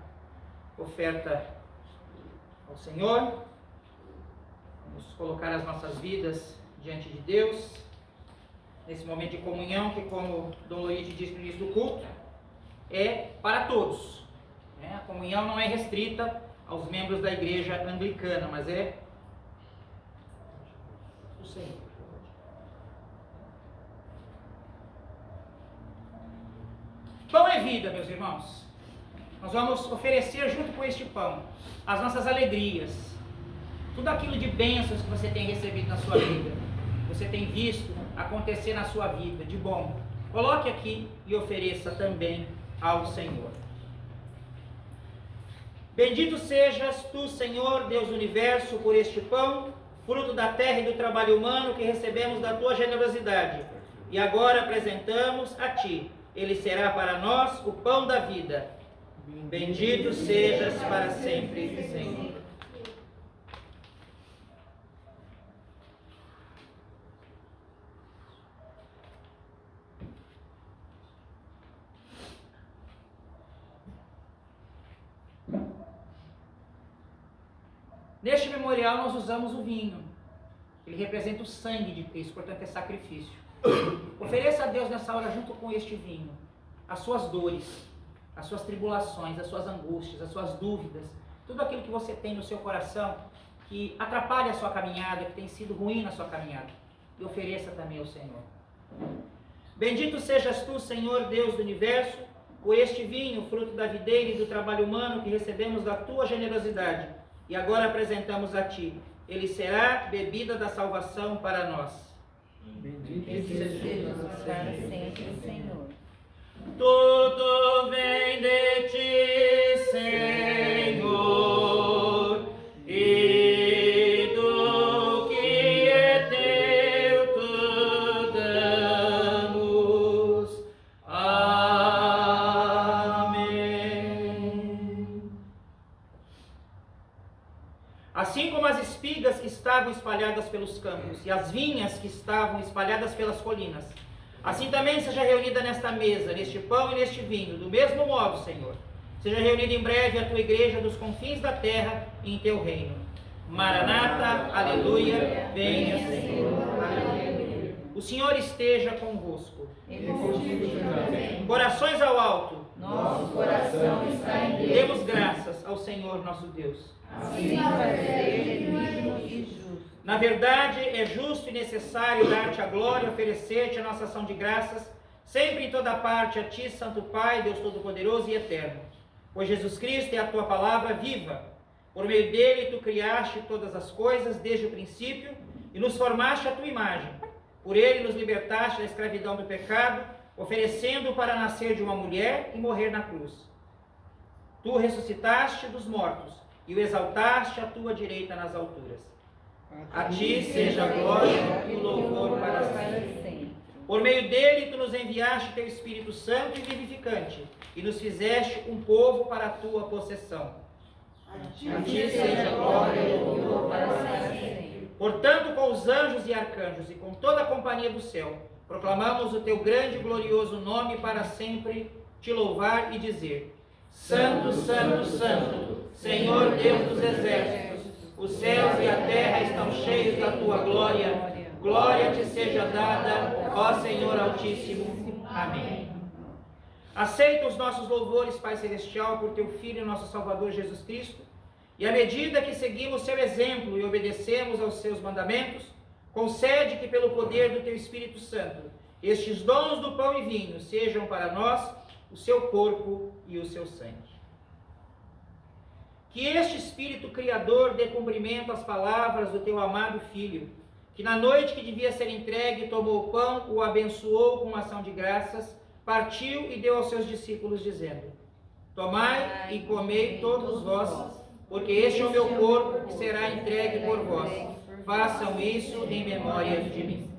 oferta ao Senhor. Vamos colocar as nossas vidas diante de Deus, nesse momento de comunhão que, como Dom Luigi disse no início do culto, é para todos. A comunhão não é restrita aos membros da igreja anglicana, mas é do Senhor. Pão é vida, meus irmãos. Nós vamos oferecer junto com este pão as nossas alegrias, tudo aquilo de bênçãos que você tem recebido na sua vida, que você tem visto acontecer na sua vida, de bom. Coloque aqui e ofereça também ao Senhor. Bendito sejas tu, Senhor, Deus do universo, por este pão, fruto da terra e do trabalho humano que recebemos da tua generosidade. E agora apresentamos a ti. Ele será para nós o pão da vida. Bendito sejas para sempre, Senhor. Neste memorial nós usamos o vinho. Ele representa o sangue de Cristo, portanto é sacrifício. Ofereça a Deus nessa hora, junto com este vinho, as suas dores, as suas tribulações, as suas angústias, as suas dúvidas, tudo aquilo que você tem no seu coração que atrapalha a sua caminhada, que tem sido ruim na sua caminhada. E ofereça também ao Senhor. Bendito sejas tu, Senhor, Deus do universo, por este vinho, fruto da videira e do trabalho humano que recebemos da tua generosidade. E agora apresentamos a ti. Ele será bebida da salvação para nós. Bendito seja para sempre, Senhor. Tudo vem de ti, Senhor, e do que é teu tu damos. Amém. Assim como as espigas que estavam espalhadas pelos campos e as vinhas que estavam espalhadas pelas colinas, assim também seja reunida nesta mesa, neste pão e neste vinho, do mesmo modo, Senhor. Seja reunida em breve a tua igreja dos confins da terra em teu reino. Maranata, aleluia, venha, Senhor. Aleluia. O Senhor esteja convosco. Corações ao alto. Nosso coração está em Deus. Demos graças ao Senhor nosso Deus. Assim é digno e justo. Na verdade, é justo e necessário dar-te a glória, oferecer-te a nossa ação de graças, sempre em toda parte a ti, Santo Pai, Deus Todo-Poderoso e Eterno. Pois Jesus Cristo é a tua palavra viva. Por meio dele tu criaste todas as coisas desde o princípio e nos formaste a tua imagem. Por ele nos libertaste da escravidão do pecado, oferecendo-o para nascer de uma mulher e morrer na cruz. Tu ressuscitaste dos mortos e o exaltaste à tua direita nas alturas. A ti seja a glória e o louvor para sempre. Por meio dele tu nos enviaste teu Espírito Santo e vivificante, e nos fizeste um povo para a tua possessão. A ti seja a glória e o louvor para sempre. Portanto, com os anjos e arcanjos e com toda a companhia do céu, proclamamos o teu grande e glorioso nome para sempre te louvar e dizer: Santo, Santo, Santo, Senhor Deus dos exércitos, os céus e a terra estão cheios da tua glória. Glória te seja dada, ó Senhor Altíssimo. Amém. Aceita os nossos louvores, Pai Celestial, por teu Filho, nosso Salvador Jesus Cristo, e à medida que seguimos seu exemplo e obedecemos aos seus mandamentos, concede que pelo poder do teu Espírito Santo, estes dons do pão e vinho sejam para nós o seu corpo e o seu sangue. Que este Espírito Criador dê cumprimento às palavras do teu amado Filho, que na noite que devia ser entregue, tomou o pão, o abençoou com uma ação de graças, partiu e deu aos seus discípulos, dizendo: Tomai e comei todos vós, porque este é o meu corpo que será entregue por vós. Façam isso em memória de mim.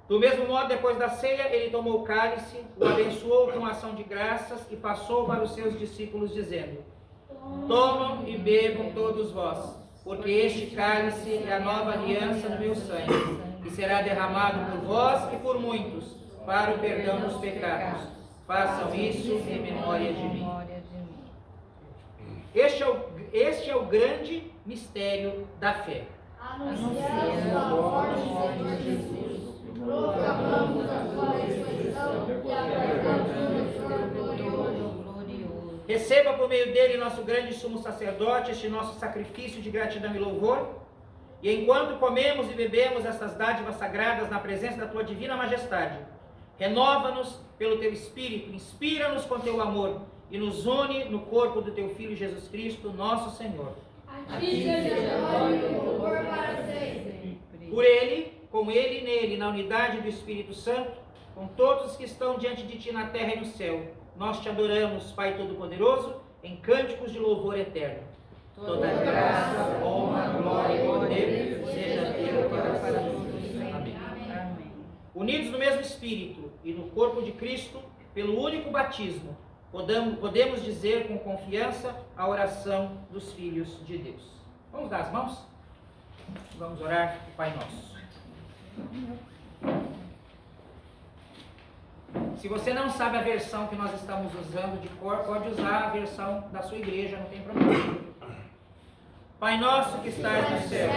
Do mesmo modo, depois da ceia, ele tomou o cálice, o abençoou com ação de graças e passou para os seus discípulos, dizendo: Tomam e bebam todos vós. porque este cálice é a nova aliança no meu sangue, que será derramado por vós e por muitos, para o perdão dos pecados. Façam isso em memória de mim. Este é o grande mistério da fé. Anunciamos a morte de Jesus, proclamamos a sua ressurreição e aguardamos o seu glorioso. Receba por meio dele, nosso grande sumo sacerdote, este nosso sacrifício de gratidão e louvor. E enquanto comemos e bebemos essas dádivas sagradas na presença da tua divina majestade, renova-nos pelo teu Espírito, inspira-nos com teu amor e nos une no corpo do teu Filho Jesus Cristo, nosso Senhor. A ti seja glória e louvor para sempre. Por ele, com ele e nele, na unidade do Espírito Santo, com todos os que estão diante de ti na terra e no céu, nós te adoramos, Pai Todo-Poderoso, em cânticos de louvor eterno. Toda graça, honra, glória e poder seja teu para sempre. Amém. Unidos no mesmo Espírito e no corpo de Cristo, pelo único batismo, podemos dizer com confiança a oração dos filhos de Deus. Vamos dar as mãos? Vamos orar, Pai Nosso. Se você não sabe a versão que nós estamos usando de cor, pode usar a versão da sua igreja, não tem problema. Pai nosso que estás no céu,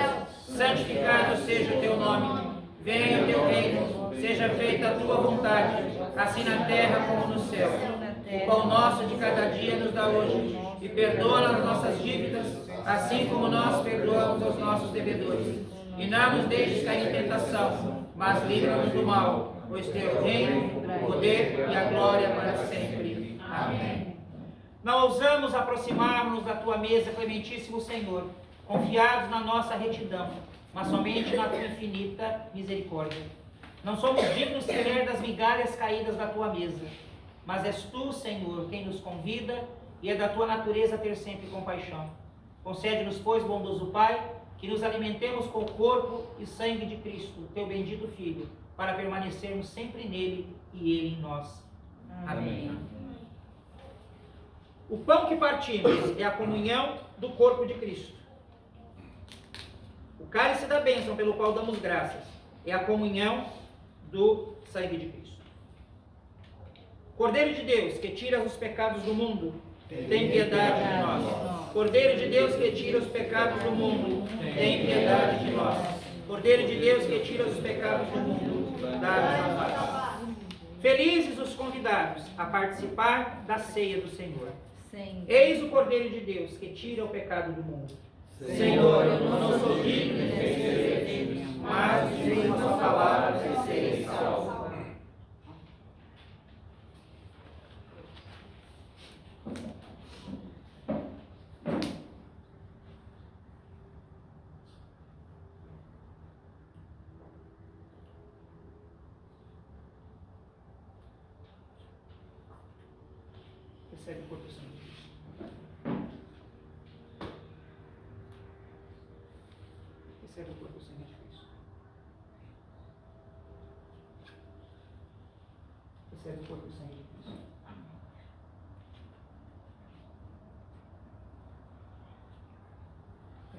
santificado seja o teu nome. Venha o teu reino, seja feita a tua vontade, assim na terra como no céu. O pão nosso de cada dia nos dá hoje, e perdoa as nossas dívidas, assim como nós perdoamos aos nossos devedores. E não nos deixes cair em tentação, mas livra-nos do mal, pois teu reino, o poder e a glória para sempre. Amém. Não ousamos aproximar-nos da tua mesa, clementíssimo Senhor, confiados na nossa retidão, mas somente na tua infinita misericórdia. Não somos dignos sequer das migalhas caídas da tua mesa, mas és tu, Senhor, quem nos convida, e é da tua natureza ter sempre compaixão. Concede-nos, pois, bondoso Pai, que nos alimentemos com o corpo e sangue de Cristo, teu bendito Filho, para permanecermos sempre nele e ele em nós. Amém. O pão que partimos é a comunhão do corpo de Cristo. O cálice da bênção pelo qual damos graças é a comunhão do sangue de Cristo. Cordeiro de Deus, que tiras os pecados do mundo, tem piedade de nós. Cordeiro de Deus, que tira os pecados do mundo, tem piedade de nós. Cordeiro de Deus, que tira os pecados do mundo, dá-nos a paz. Felizes os convidados a participar da ceia do Senhor. Eis o Cordeiro de Deus, que tira o pecado do mundo. Senhor, eu não sou digno de receber, mas diz uma só palavra e serei salvo. Recebe o corpo santo. Recebe o corpo sangue de Cristo. Recebe o corpo sangue de Cristo.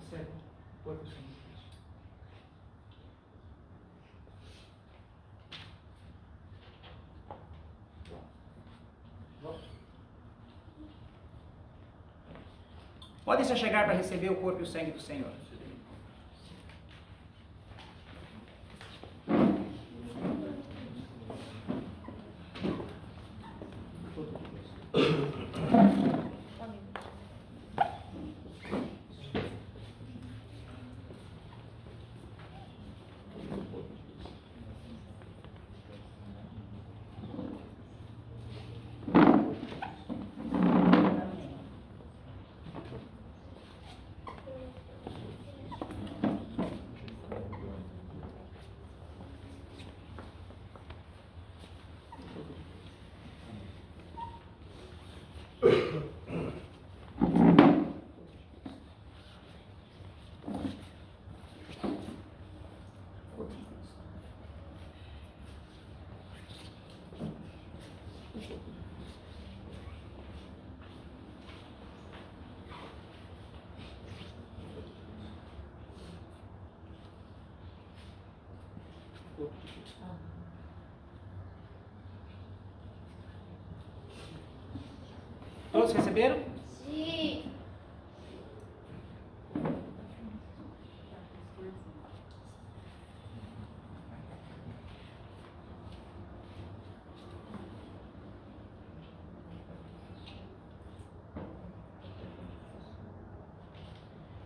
Recebe o corpo sangue de Cristo. Podem se chegar para receber o corpo e o sangue do Senhor. Todos receberam? Sim.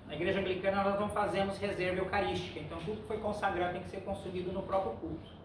Na igreja anglicana nós não fazemos reserva eucarística, então tudo que foi consagrado tem que ser consumido no próprio culto.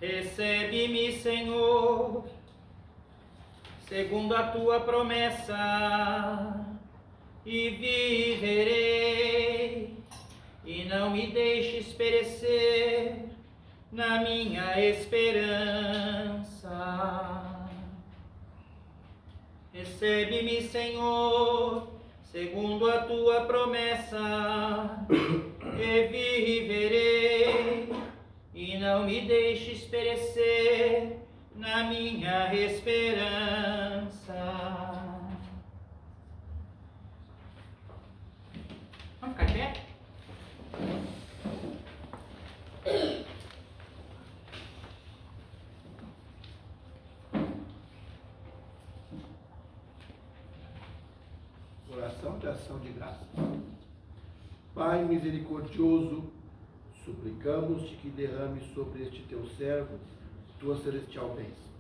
Recebe-me, Senhor, segundo a tua promessa, e viverei, e não me deixes perecer na minha esperança. Recebe-me, Senhor, segundo a tua promessa, e viverei, e não me deixes perecer na minha esperança. Vamos ficar de pé? Oração de ação de graça. Pai misericordioso, suplicamos-te que derrame sobre este teu servo tua celestial bênção,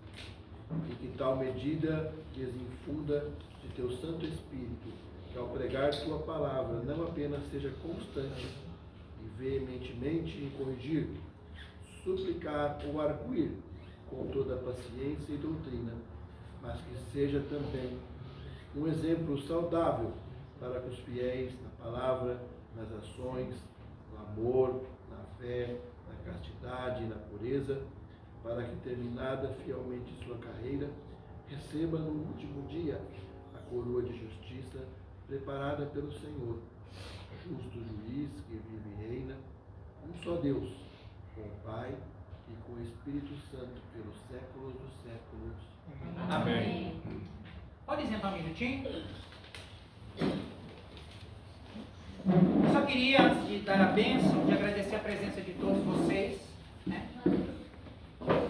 e que tal medida lhes infunda de teu Santo Espírito, que ao pregar tua palavra não apenas seja constante e veementemente em corrigir, suplicar ou arguir com toda paciência e doutrina, mas que seja também um exemplo saudável para que os fiéis na palavra, nas ações, no amor, na fé, na castidade e na pureza, para que, terminada fielmente sua carreira, receba no último dia a coroa de justiça preparada pelo Senhor, justo juiz que vive e reina, um só Deus, com o Pai e com o Espírito Santo pelos séculos dos séculos. Amém. Pode sentar um minutinho? Eu só queria, antes de dar a bênção, de agradecer a presença de todos vocês, né?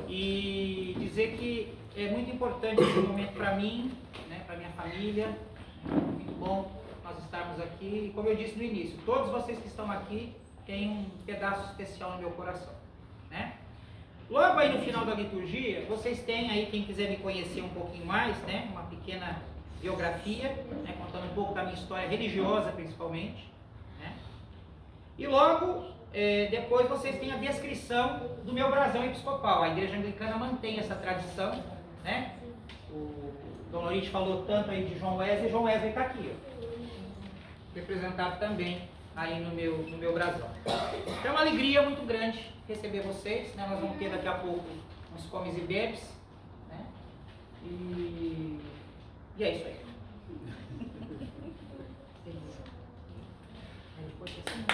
E dizer que é muito importante esse momento para mim, né? Para minha família. É muito bom nós estarmos aqui. E como eu disse no início, todos vocês que estão aqui têm um pedaço especial no meu coração, né? Logo aí no final da liturgia, vocês têm aí, quem quiser me conhecer um pouquinho mais, né? Uma pequena biografia, né? Contando um pouco da minha história religiosa, principalmente, né? E logo depois vocês têm a descrição do meu brasão episcopal. A igreja anglicana mantém essa tradição, né? O Dom Lorite falou tanto aí de João Wesley, João Wesley está aqui, ó, representado também aí no meu brasão. Então é uma alegria muito grande receber vocês, né? Nós vamos ter daqui a pouco uns comes e bebes, né? E é isso aí. Depois assim.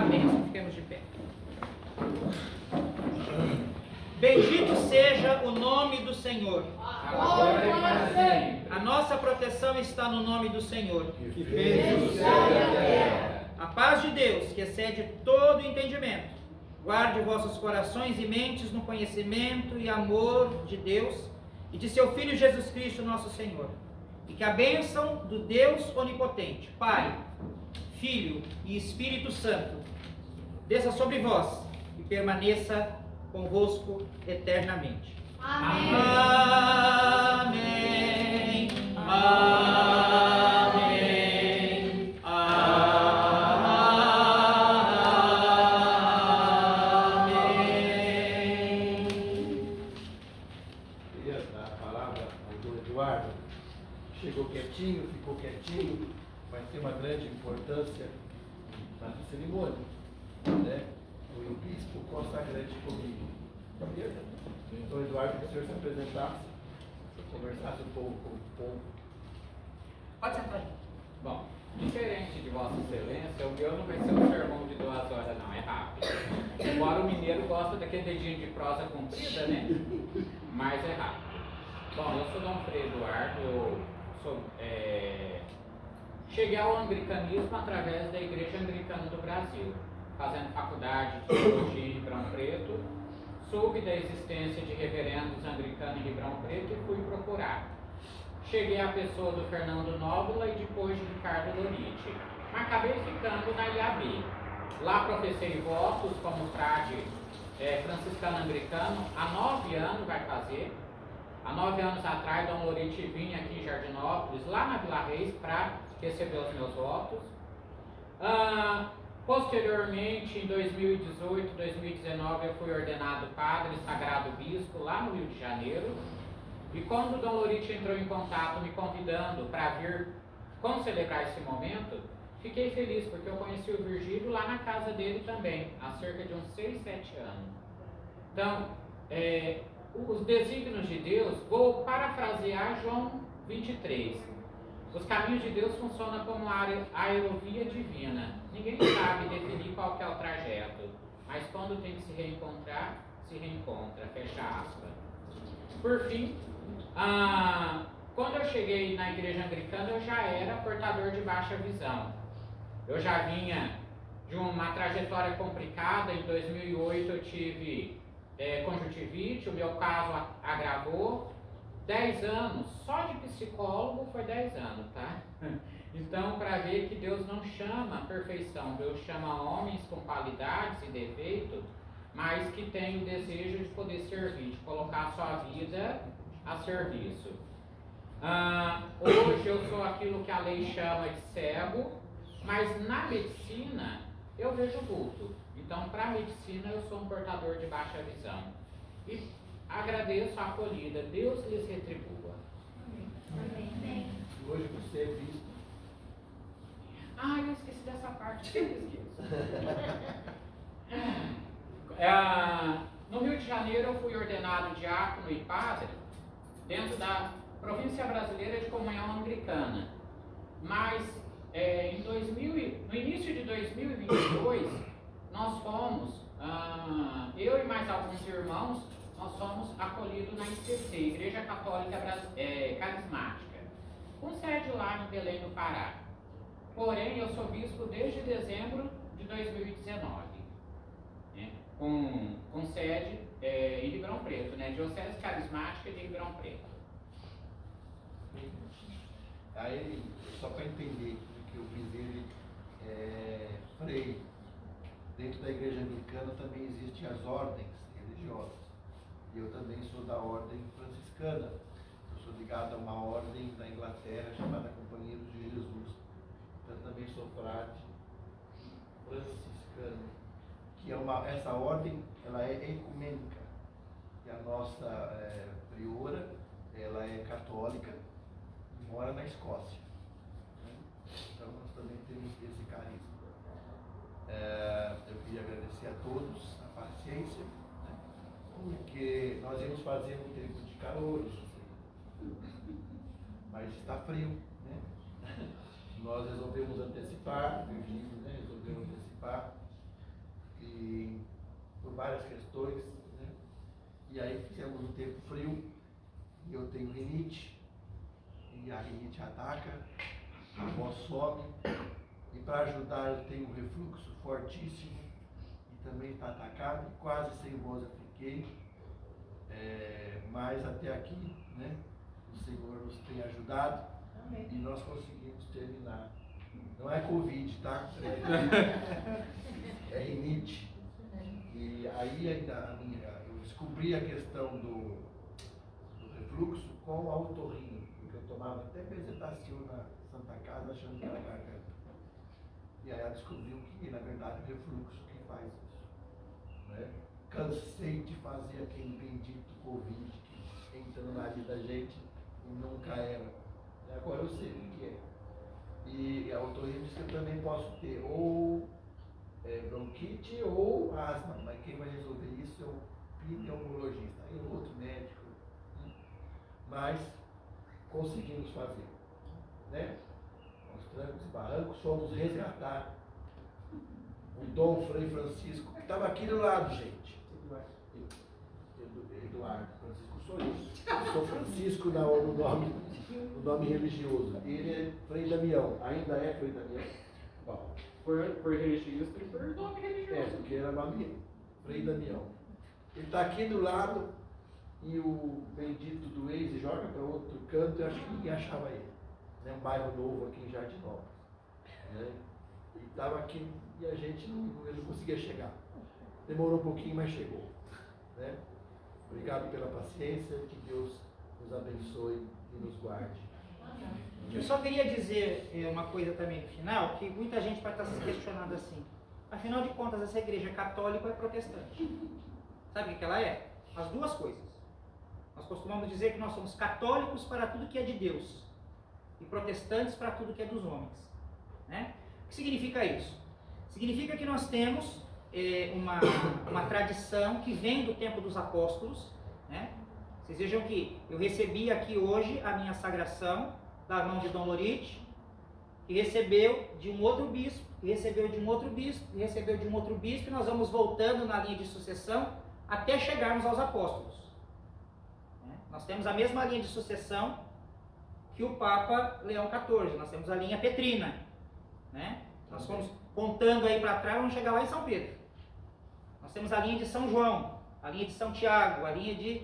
bênção. Fiquemos de pé. Bendito seja o nome do Senhor. Agora e para sempre. A nossa proteção está no nome do Senhor. Que Fez o céu e a terra. A paz de Deus, que excede todo entendimento, guarde vossos corações e mentes no conhecimento e amor de Deus e de seu Filho Jesus Cristo, nosso Senhor. E que a bênção do Deus Onipotente, Pai, Filho e Espírito Santo, desça sobre vós e permaneça convosco eternamente. Amém. Amém. Amém. Amém. Queria dar a palavra ao Dom Eduardo. Chegou quietinho, ficou quietinho, mas tem uma grande importância na cerimônia, né? Foi o bispo consagrante comigo. Dom Eduardo, que o senhor se apresentasse, conversasse um pouco com o povo. Pode sentar aí. Bom, diferente de Vossa Excelência, o meu não vai ser um sermão de 2 horas, não, é rápido. Embora o mineiro gosta daquele dedinho de prosa comprida, né? Mas é rápido. Bom, eu sou Dom Frei Eduardo, eu cheguei ao anglicanismo através da Igreja Anglicana do Brasil, fazendo faculdade de teologia em Ribeirão Preto. Soube da existência de reverendos anglicanos em Ribeirão Preto e fui procurar. Cheguei à pessoa do Fernando Nóbula e depois de Ricardo Lorite, mas acabei ficando na IAB. Lá professei votos como frade franciscano anglicano, há 9 anos vai fazer. Há 9 anos atrás, Dom Lorite vinha aqui em Jardinópolis, lá na Vila Reis, para receber os meus votos. Posteriormente, em 2018, 2019, eu fui ordenado padre, sagrado bispo, lá no Rio de Janeiro. E quando o Dom Lorite entrou em contato, me convidando para vir celebrar esse momento, fiquei feliz, porque eu conheci o Virgílio lá na casa dele também, há cerca de uns 6, 7 anos. Então, os desígnios de Deus, vou parafrasear João 23. Os caminhos de Deus funcionam como a aerovia divina. Ninguém sabe definir qual que é o trajeto, mas quando tem que se reencontrar, se reencontra, fecha aspas. Por fim, quando eu cheguei na igreja anglicana, eu já era portador de baixa visão. Eu já vinha de uma trajetória complicada. Em 2008 eu tive conjuntivite, o meu caso agravou. 10 anos, só de psicólogo foi 10 anos, tá? Então, para ver que Deus não chama a perfeição, Deus chama homens com qualidades e defeitos, mas que têm o desejo de poder servir, de colocar a sua vida a serviço. Hoje eu sou aquilo que a lei chama de cego, mas na medicina eu vejo vulto. Então, para a medicina eu sou um portador de baixa visão. E agradeço a acolhida, Deus lhes retribua. Amém. Hoje você é bispo. Eu esqueci dessa parte, sempre esqueço. No Rio de Janeiro eu fui ordenado diácono e padre dentro da província brasileira de comunhão anglicana. Mas no início de 2022 nós fomos, eu e mais alguns irmãos, nós fomos acolhidos na ICC, Igreja Católica Carismática, com sede lá em Belém do Pará. Porém, eu sou bispo desde dezembro de 2019, né, com sede em Ribeirão Preto, né, Diocese Carismática de Ribeirão Preto. Aí, só para entender que eu fiz ele Frei, dentro da igreja anglicana também existem as ordens religiosas. Eu também sou da ordem franciscana. Eu sou ligado a uma ordem da Inglaterra chamada Companheiros de Jesus. Eu também sou frade franciscano. Que essa ordem, ela é ecumênica. E a nossa priora, ela é católica e mora na Escócia. Então nós também temos esse carisma. Eu queria agradecer a todos a paciência, porque nós íamos fazer um tempo de calor, mas está frio, né? Nós resolvemos antecipar, Virgílio, né? Resolveu antecipar, e por várias questões, né? E aí fizemos um tempo frio, e eu tenho rinite, e a rinite ataca, a voz sobe, e para ajudar eu tenho um refluxo fortíssimo, e também está atacado, quase sem voz eu fiquei, mas até aqui, né? O Senhor nos tem ajudado. Amém. E nós conseguimos terminar. Não é Covid, tá? É rinite. E aí ainda eu descobri a questão do refluxo com a otorrino, porque eu tomava até bezetacil na Santa Casa achando que era garganta. E aí ela descobriu que na verdade é o refluxo que faz isso. Né? Cansei de fazer aquele bendito Covid que entrando na vida da gente e nunca era. E agora eu sei o que é. E a otorrino diz que eu também posso ter ou bronquite ou asma, mas quem vai resolver isso é o pneumologista, aí o outro médico. Né? Mas conseguimos fazer. Né? Aos trancos e barrancos, fomos resgatar o Dom Frei Francisco, que estava aqui do lado, gente. Eduardo Francisco sou eu. Sou Francisco no nome religioso. Ele é Frei Damião. Ainda é Frei Damião? Bom. Por registro e por nome religioso. Porque era nome Frei Damião. Ele está aqui do lado e o bendito do Waze joga para outro canto e acho que ninguém achava ele. É um bairro novo aqui em Jardinópolis. Né? E estava aqui e a gente ele não conseguia chegar. Demorou um pouquinho, mas chegou. Né? Obrigado pela paciência, que Deus nos abençoe e nos guarde. Eu só queria dizer uma coisa também no final, que muita gente vai estar se questionando assim. Afinal de contas, essa igreja é católica ou é protestante? Sabe o que ela é? As duas coisas. Nós costumamos dizer que nós somos católicos para tudo que é de Deus e protestantes para tudo que é dos homens. Né? O que significa isso? Significa que nós temos uma tradição que vem do tempo dos apóstolos. Né? Vocês vejam que eu recebi aqui hoje a minha sagração da mão de Dom Lorite, que recebeu de um outro bispo, que recebeu de um outro bispo, que recebeu de um outro bispo, e nós vamos voltando na linha de sucessão até chegarmos aos apóstolos. Né? Nós temos a mesma linha de sucessão que o Papa Leão XIV, nós temos a linha petrina. Né? Nós fomos contando aí para trás, vamos chegar lá em São Pedro. Nós temos a linha de São João, a linha de São Tiago, a linha de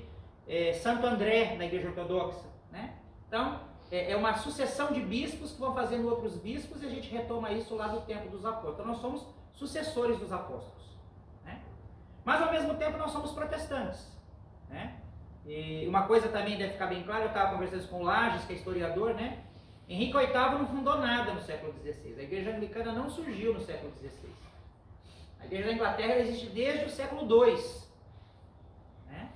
Santo André, na Igreja Ortodoxa. Né? Então, é uma sucessão de bispos que vão fazendo outros bispos e a gente retoma isso lá do tempo dos apóstolos. Então, nós somos sucessores dos apóstolos. Né? Mas, ao mesmo tempo, nós somos protestantes. Né? E uma coisa também deve ficar bem clara, eu estava conversando com o Lages, que é historiador, né? Henrique VIII não fundou nada no século XVI. A Igreja Anglicana não surgiu no século XVI. A Igreja da Inglaterra existe desde o século II. Né?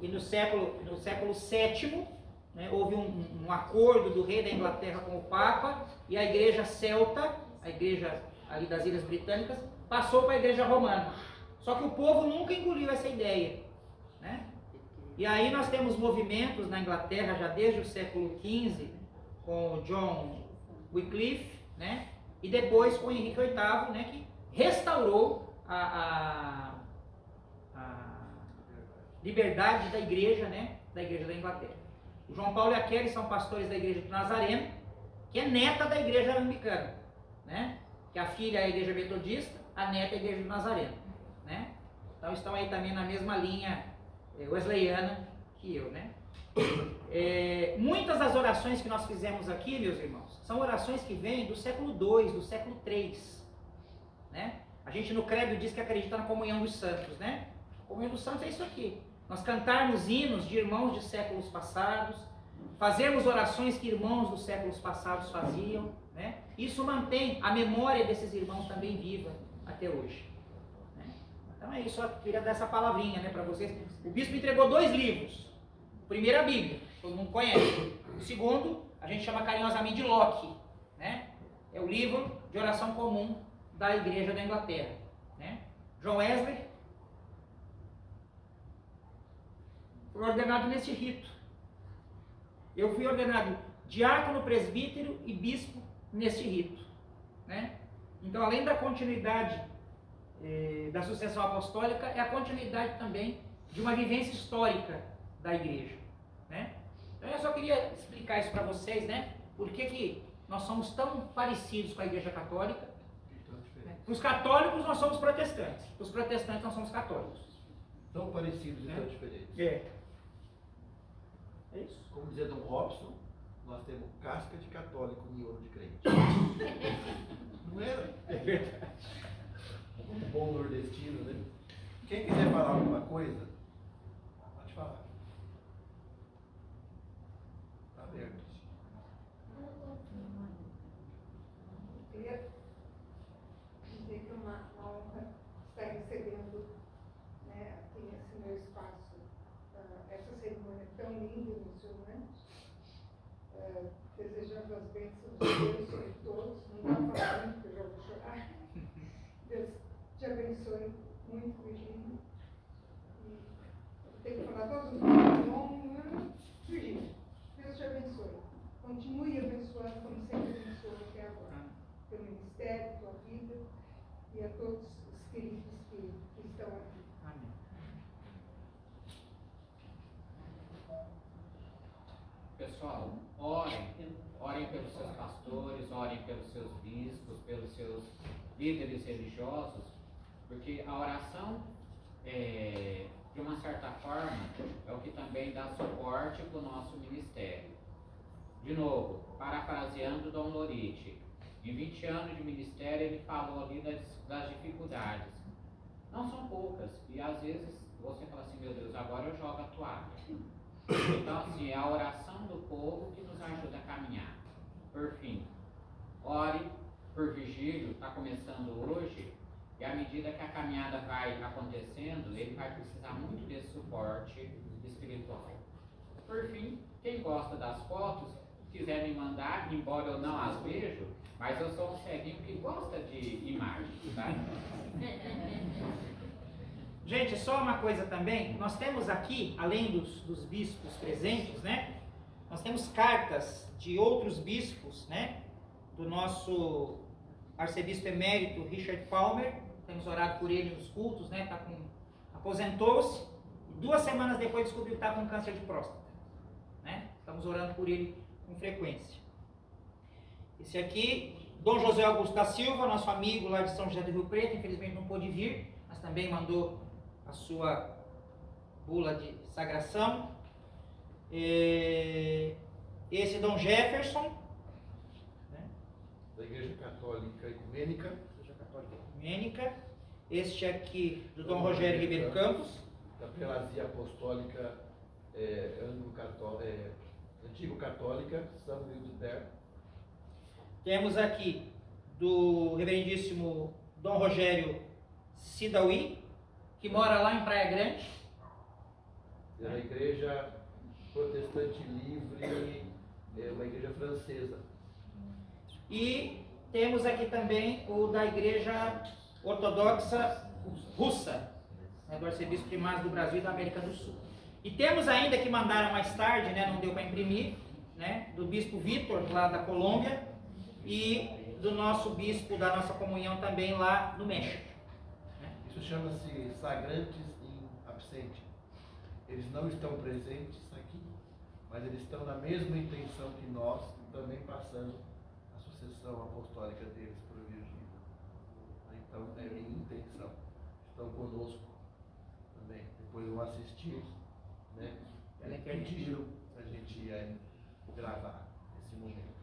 E no século VII, né, houve um acordo do rei da Inglaterra com o Papa, e a Igreja Celta, a Igreja ali das Ilhas Britânicas, passou para a Igreja Romana. Só que o povo nunca engoliu essa ideia. Né? E aí nós temos movimentos na Inglaterra já desde o século XV, com John Wycliffe, né? E depois com Henrique VIII, né? Que restaurou a liberdade da igreja, né? Da Igreja da Inglaterra. O João Paulo e a Kelly são pastores da Igreja do Nazareno, que é neta da Igreja Anglicana, né? Que a filha é a Igreja Metodista, a neta é a Igreja do Nazareno, né? Então estão aí também na mesma linha wesleyana que eu, né? Muitas das orações que nós fizemos aqui, meus irmãos, são orações que vêm do século II, do século III. Né? A gente no credo diz que acredita na comunhão dos santos. Né? A comunhão dos santos é isso aqui. Nós cantarmos hinos de irmãos de séculos passados, fazermos orações que irmãos dos séculos passados faziam. Né? Isso mantém a memória desses irmãos também viva até hoje. Né? Então é isso, eu queria dar essa palavrinha, né, para vocês. O bispo entregou 2 livros. O primeiro é a Bíblia, todo mundo conhece. O segundo, a gente chama carinhosamente de Locke, né? É o livro de oração comum da Igreja da Inglaterra. Né? John Wesley foi ordenado nesse rito. Eu fui ordenado diácono, presbítero e bispo nesse rito. Né? Então, além da continuidade da sucessão apostólica é a continuidade também de uma vivência histórica da igreja, né? Então eu só queria explicar isso para vocês, né? Por que nós somos tão parecidos com a igreja católica. Para os católicos nós somos protestantes, para os protestantes nós somos católicos. Tão parecidos e tão diferentes. É isso. Como dizia Dom Robson, nós temos casca de católico e ouro de crente. Não era? É verdade. Um bom nordestino, né? Quem quiser falar alguma coisa, pode falar. Está aberto. Eu queria dizer que é uma honra estar recebendo, né, aqui nesse meu espaço, essa cerimônia tão linda e emocionante, desejando as bênçãos de Deus sobre todos. Não dá para falar muito, porque eu já vou chorar. Deus te abençoe muito, Virgínia. E eu tenho que falar todos os nomes. Virgínia, Deus te abençoe. Continue abençoando como sempre abençoou até agora. Teu ministério, tua vida e a todos os queridos que estão aqui. Amém. Pessoal, orem pelos seus pastores, orem pelos seus bispos, pelos seus líderes religiosos, porque a oração, de uma certa forma, é o que também dá suporte para o nosso ministério. De novo, parafraseando Dom Lorite, em 20 anos de ministério ele falou ali das dificuldades. Não são poucas, e às vezes você fala assim, meu Deus, agora eu jogo a toalha. Então, assim, é a oração do povo que nos ajuda a caminhar. Por fim, ore por Virgílio, está começando hoje, e à medida que a caminhada vai acontecendo, ele vai precisar muito desse suporte espiritual. Por fim, quem gosta das fotos, quiser me mandar, embora eu não as vejo, mas eu sou um ceguinho que gosta de imagens, tá? Gente, só uma coisa também, nós temos aqui, além dos bispos presentes, né? Nós temos cartas de outros bispos, né? Do nosso arcebispo emérito Richard Palmer, temos orado por ele nos cultos, né? Aposentou-se e 2 semanas depois descobriu que estava com câncer de próstata, né? Estamos orando por ele com frequência. Esse aqui, Dom José Augusto da Silva, nosso amigo lá de São José do Rio Preto, infelizmente não pôde vir, mas também mandou a sua bula de sagração. Esse Dom Jefferson, né? Da Igreja Católica Ecumênica. Este aqui do Dom Rogério Ribeiro Campos. Da Prelazia Apostólica Antigo Católica, São Wildesberg. Temos aqui do reverendíssimo Dom Rogério Sidawi, que mora lá em Praia Grande. Da Igreja Protestante Livre, uma igreja francesa. E temos aqui também o da Igreja Ortodoxa Russa, né, do arcebispo primário do Brasil e da América do Sul. E temos ainda que mandaram mais tarde, né, não deu para imprimir, né, do bispo Vitor, lá da Colômbia, e do nosso bispo da nossa comunhão também lá no México. Isso chama-se sagrantes in absente. Eles não estão presentes aqui, mas eles estão na mesma intenção que nós, também passando a sucessão apostólica deles para o Virgílio. Então, é minha intenção. Estão conosco também. Depois vão assistir, né? Pediram para a gente ir gravar esse momento.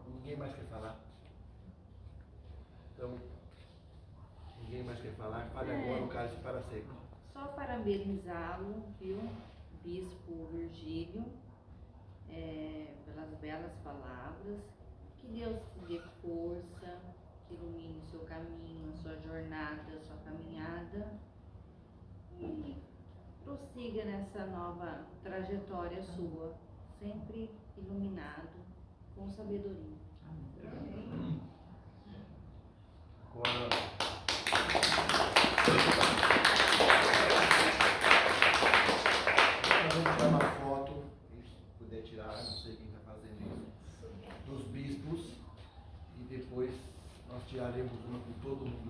Ninguém mais quer falar? Então, ninguém mais quer falar? Fale agora o cálice para sempre. Só parabenizá-lo, viu, Bispo Virgílio, pelas belas palavras. Que Deus te dê força, que ilumine o seu caminho, a sua jornada, a sua caminhada. E prossiga nessa nova trajetória sua, sempre iluminado, com sabedoria. Amém. Agora, vamos tirar uma foto, se puder tirar, não sei quem está fazendo isso, dos bispos, e depois nós partilharemos uma com todo mundo